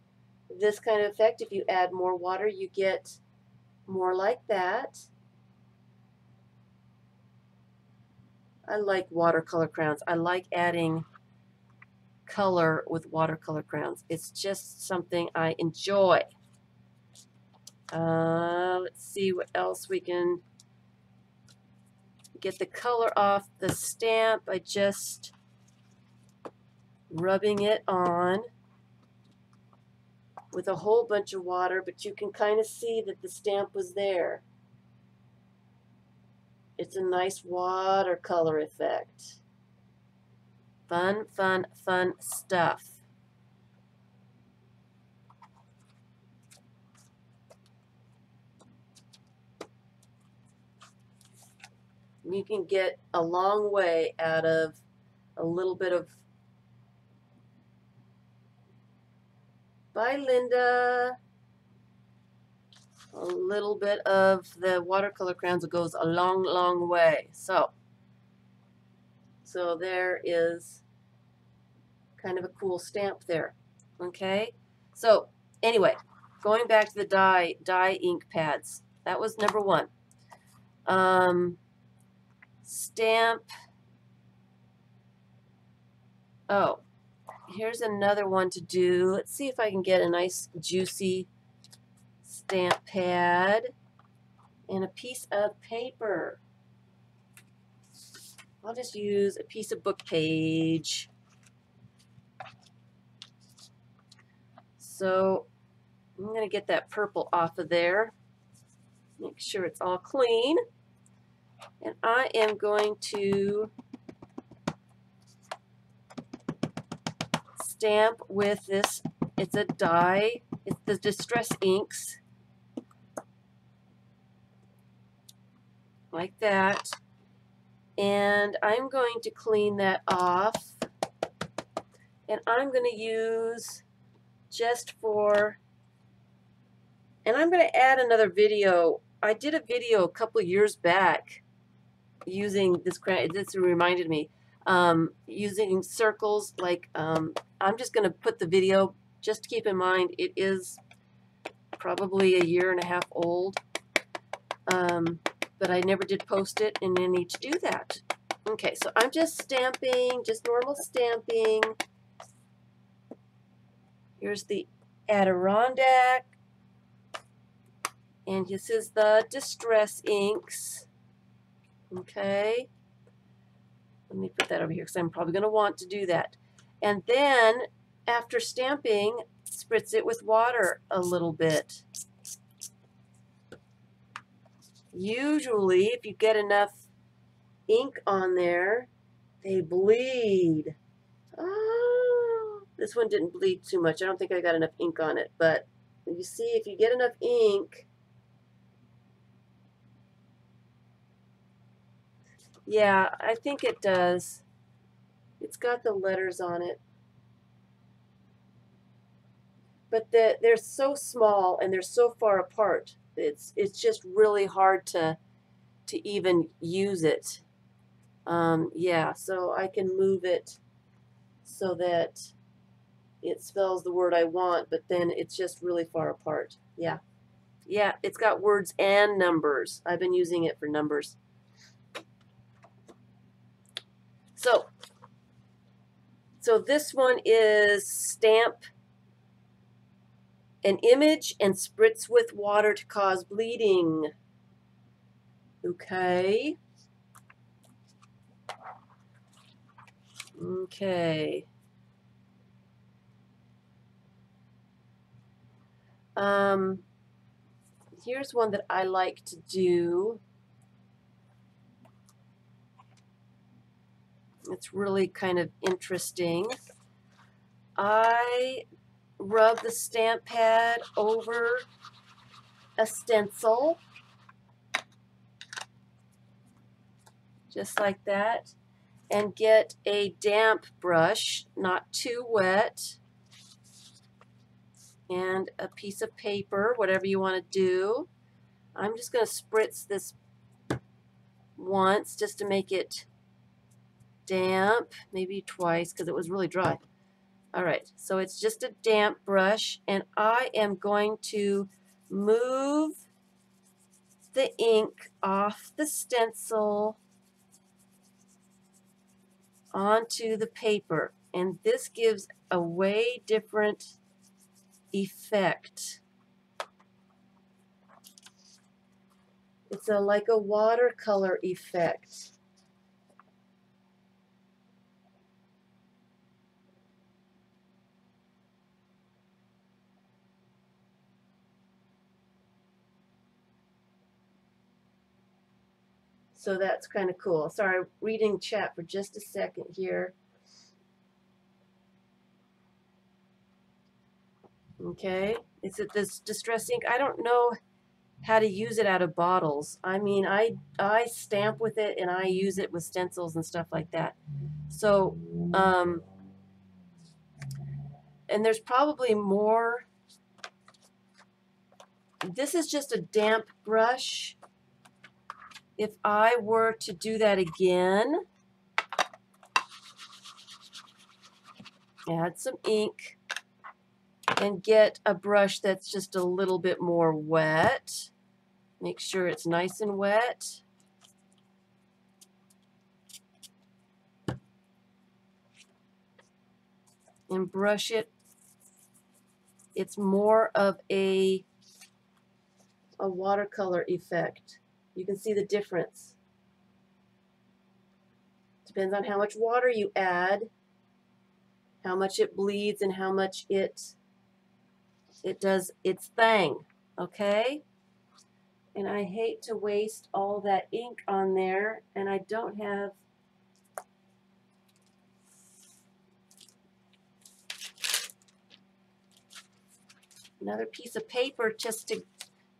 this kind of effect. If you add more water, you get more like that. I like watercolor crayons. I like adding color with watercolor crayons. It's just something I enjoy. Let's see what else we can get the color off the stamp by just rubbing it on with a whole bunch of water, but you can kind of see that the stamp was there. It's a nice watercolor effect. Fun, fun, fun stuff. You can get a long way out of a little bit of... Bye, Linda. A little bit of the watercolor crayons goes a long, long way. So there is kind of a cool stamp there. Okay? So anyway, going back to the dye ink pads. That was number one. Stamp. Oh, here's another one to do. Let's see if I can get a nice juicy stamp pad and a piece of paper. I'll just use a piece of book page. So I'm going to get that purple off of there. Make sure it's all clean. And I am going to stamp with this. It's a dye. It's the Distress Inks. Like that. And I'm going to clean that off. And I'm going to use just for, and I'm going to add another video. I did a video a couple years back using this, this reminded me, using circles. Like, I'm just going to put the video, just keep in mind, it is probably a year and a half old. But I never did post it, and I need to do that. Okay, so I'm just stamping, just normal stamping. Here's the Adirondack, and this is the Distress Inks. Okay, let me put that over here because I'm probably going to want to do that. And then, after stamping, spritz it with water a little bit. Usually, if you get enough ink on there, they bleed. Oh, this one didn't bleed too much. I don't think I got enough ink on it, but you see, if you get enough ink, yeah, I think it does. It's got the letters on it. But they're so small and they're so far apart. It's just really hard to even use it. Yeah, so I can move it so that it spells the word I want, but then it's just really far apart. Yeah. Yeah, it's got words and numbers. I've been using it for numbers. So this one is stamp an image and spritz with water to cause bleeding. Okay. Okay. Here's one that I like to do. It's really kind of interesting. I rub the stamp pad over a stencil, just like that, and get a damp brush, not too wet, and a piece of paper, whatever you want to do. I'm just going to spritz this once just to make it damp, maybe twice because it was really dry. All right, so it's just a damp brush, and I am going to move the ink off the stencil onto the paper, and this gives a way different effect. It's like a watercolor effect. So that's kind of cool. Sorry, reading chat for just a second here. Okay, is it this Distress Ink? I don't know how to use it out of bottles. I mean, I stamp with it and I use it with stencils and stuff like that. So, and there's probably more. This is just a damp brush. If I were to do that again, add some ink, and get a brush that's just a little bit more wet. Make sure it's nice and wet. And brush it. It's more of a watercolor effect. You can see the difference. Depends on how much water you add, how much it bleeds, and how much it does its thing, okay? And I hate to waste all that ink on there, and I don't have another piece of paper just to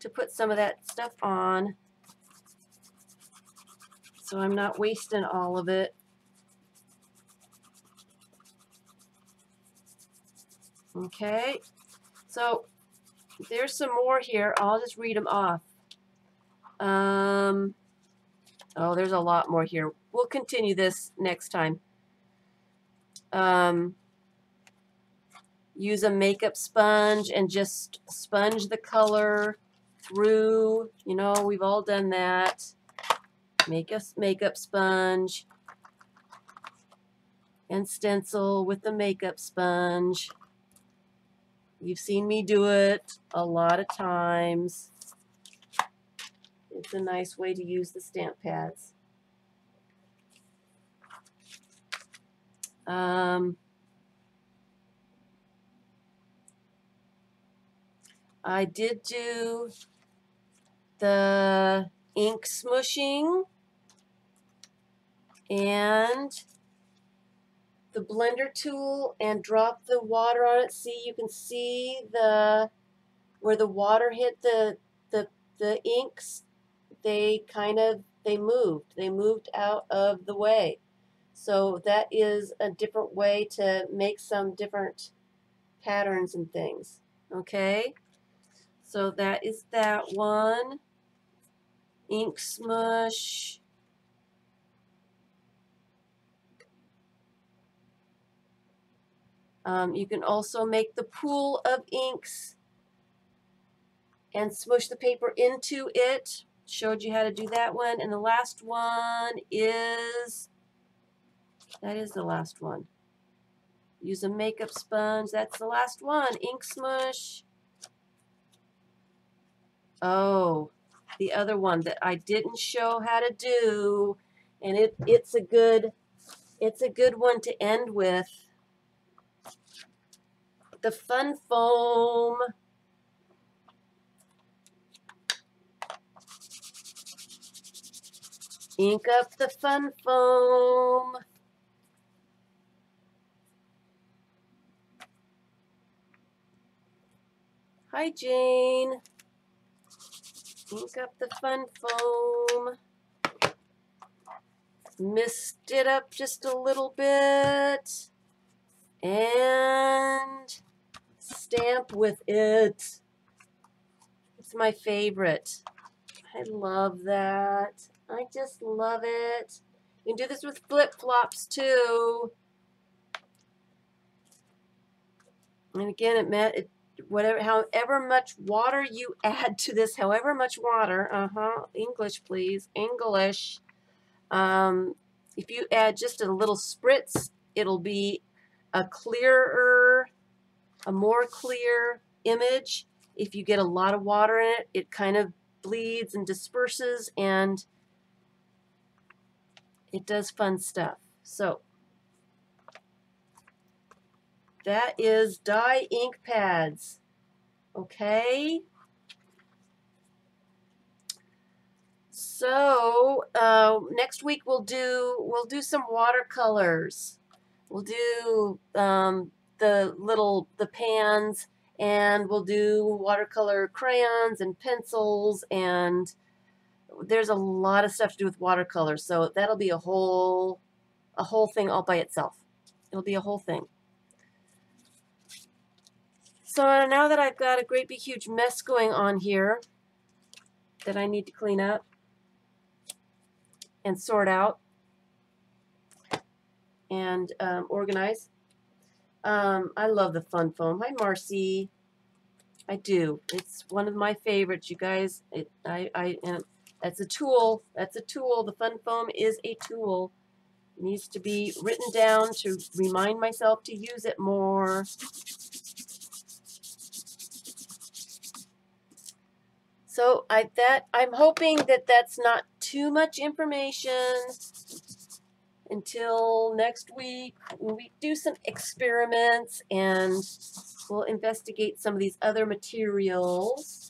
put some of that stuff on, so I'm not wasting all of it. Okay, so there's some more here. I'll just read them off. Oh, there's a lot more here. We'll continue this next time. Use a makeup sponge and just sponge the color through. You know, we've all done that. Make a makeup sponge and stencil with the makeup sponge. You've seen me do it a lot of times. It's a nice way to use the stamp pads. I did do the ink smushing and the blender tool and drop the water on it. See, you can see where the water hit the inks. They moved out of the way. So that is a different way to make some different patterns and things. Okay, so that is that one. Ink smush. You can also make the pool of inks and smush the paper into it. Showed you how to do that one. And the last one is, that is the last one. Use a makeup sponge. That's the last one. Ink smush. Oh, the other one that I didn't show how to do, and it's a good one to end with. The fun foam. Ink up the fun foam. Hi, Jane. Ink up the fun foam. Mist it up just a little bit. And stamp with it. It's my favorite. I love that. I just love it. You can do this with flip-flops too. And again, however much water you add to this, however much water, English please, English. If you add just a little spritz, it'll be a more clear image. If you get a lot of water in it, it kind of bleeds and disperses, and it does fun stuff. So that is dye ink pads. Okay. So next week we'll do some watercolors. We'll do the pans, and we'll do watercolor crayons and pencils, and there's a lot of stuff to do with watercolor. So that'll be a whole thing all by itself. It'll be a whole thing. So now that I've got a great big huge mess going on here that I need to clean up and sort out and organize. I love the fun foam. Hi, Marcy. I do. It's one of my favorites, you guys. That's a tool. That's a tool. The fun foam is a tool. It needs to be written down to remind myself to use it more. So I'm hoping that that's not too much information. until next week, we do some experiments and we'll investigate some of these other materials.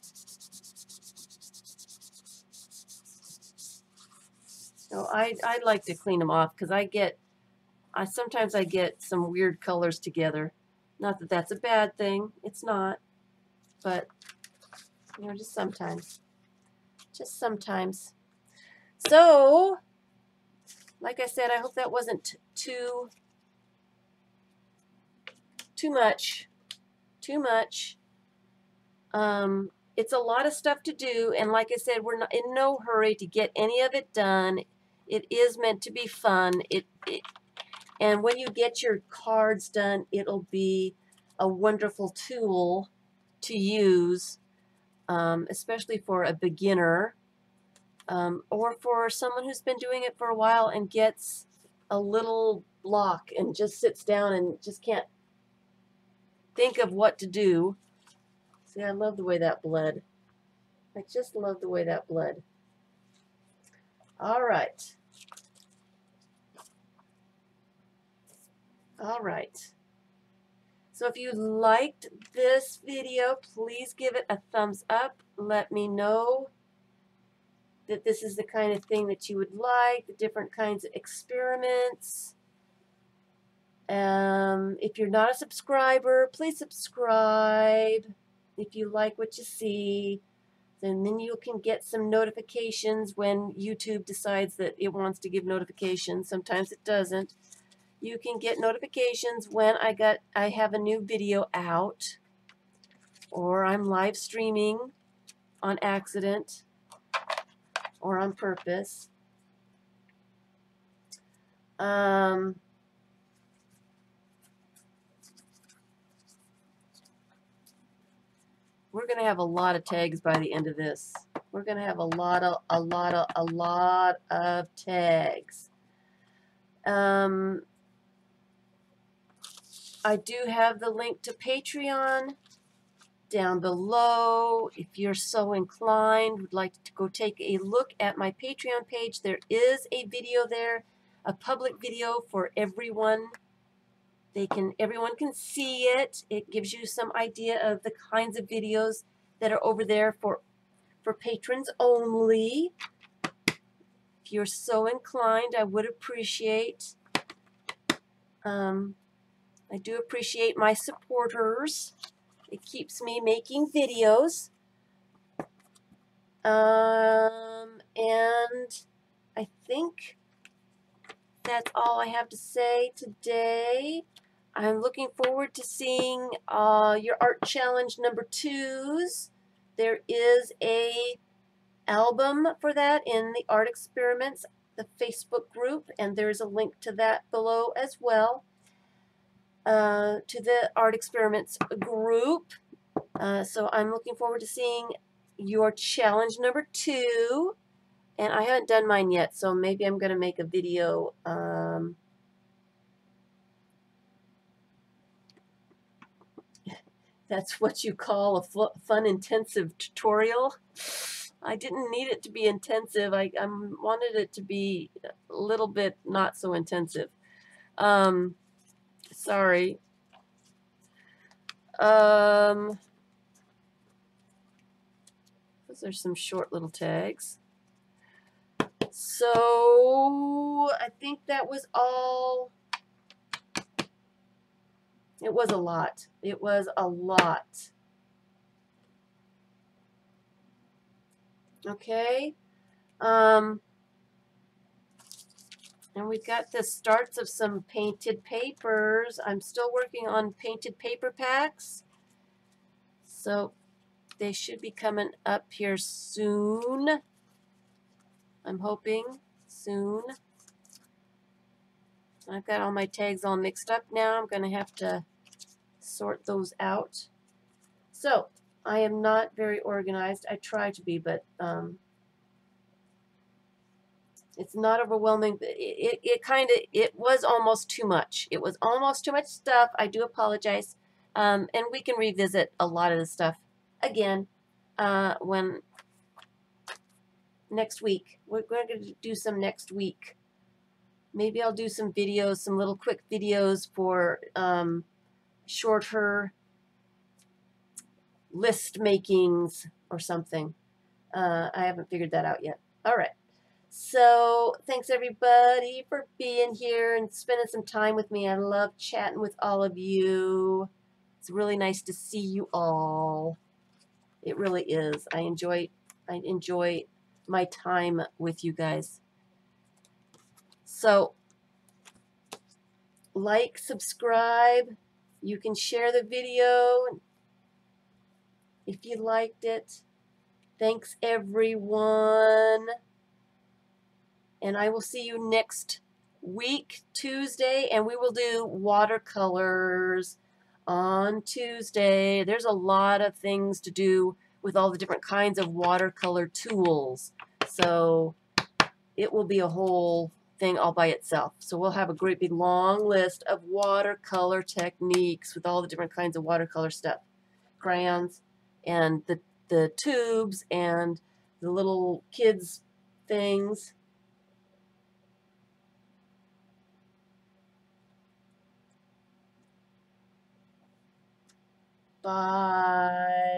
So I like to clean them off because sometimes I get some weird colors together. Not that that's a bad thing. It's not. But, you know, just sometimes. Just sometimes. So, like I said, I hope that wasn't too much. Too much. It's a lot of stuff to do, and like I said, we're not in no hurry to get any of it done. It is meant to be fun. And when you get your cards done, it'll be a wonderful tool to use, especially for a beginner, or for someone who's been doing it for a while and gets a little block and just sits down and just can't think of what to do. See, I love the way that bled. I just love the way that bled. All right. All right. So if you liked this video, please give it a thumbs up. Let me know that this is the kind of thing that you would like, the different kinds of experiments. If you're not a subscriber, please subscribe. If you like what you see, then you can get some notifications when YouTube decides that it wants to give notifications. Sometimes it doesn't. You can get notifications when I have a new video out, or I'm live streaming on accident or on purpose. We're going to have a lot of tags by the end of this. We're going to have a lot of tags. I do have the link to Patreon down below. If you're so inclined, would like to go take a look at my Patreon page, there is a video there, a public video for everyone. Everyone can see it. It gives you some idea of the kinds of videos that are over there for patrons only. If you're so inclined, I would appreciate. I do appreciate my supporters. It keeps me making videos. And I think that's all I have to say today. I'm looking forward to seeing your art challenge number 2s. There is a album for that in the Art Experiments, the Facebook group, and there's a link to that below as well, to the Art Experiments group. So I'm looking forward to seeing your challenge number 2. And I haven't done mine yet, so maybe I'm going to make a video. That's what you call a fun intensive tutorial. I didn't need it to be intensive. I wanted it to be a little bit not so intensive. Sorry. Those are some short little tags. So I think that was all. It was a lot. It was a lot. Okay. And we've got the starts of some painted papers. I'm still working on painted paper packs. So they should be coming up here soon. I'm hoping soon. I've got all my tags all mixed up now. I'm going to have to sort those out. So I am not very organized. I try to be, but it's not overwhelming. It was almost too much. It was almost too much stuff. I do apologize. And we can revisit a lot of the stuff again when next week. We're going to do some next week. Maybe I'll do some videos, some little quick videos for shorter list makings or something. I haven't figured that out yet. All right. So thanks everybody for being here and spending some time with me. I love chatting with all of you. It's really nice to see you all. It really is. I enjoy my time with you guys. So like, subscribe. You can share the video if you liked it. Thanks everyone. And I will see you next week, Tuesday, and we will do watercolors on Tuesday. There's a lot of things to do with all the different kinds of watercolor tools. So it will be a whole thing all by itself. So we'll have a great big long list of watercolor techniques with all the different kinds of watercolor stuff. Crayons and the tubes and the little kids things. Bye.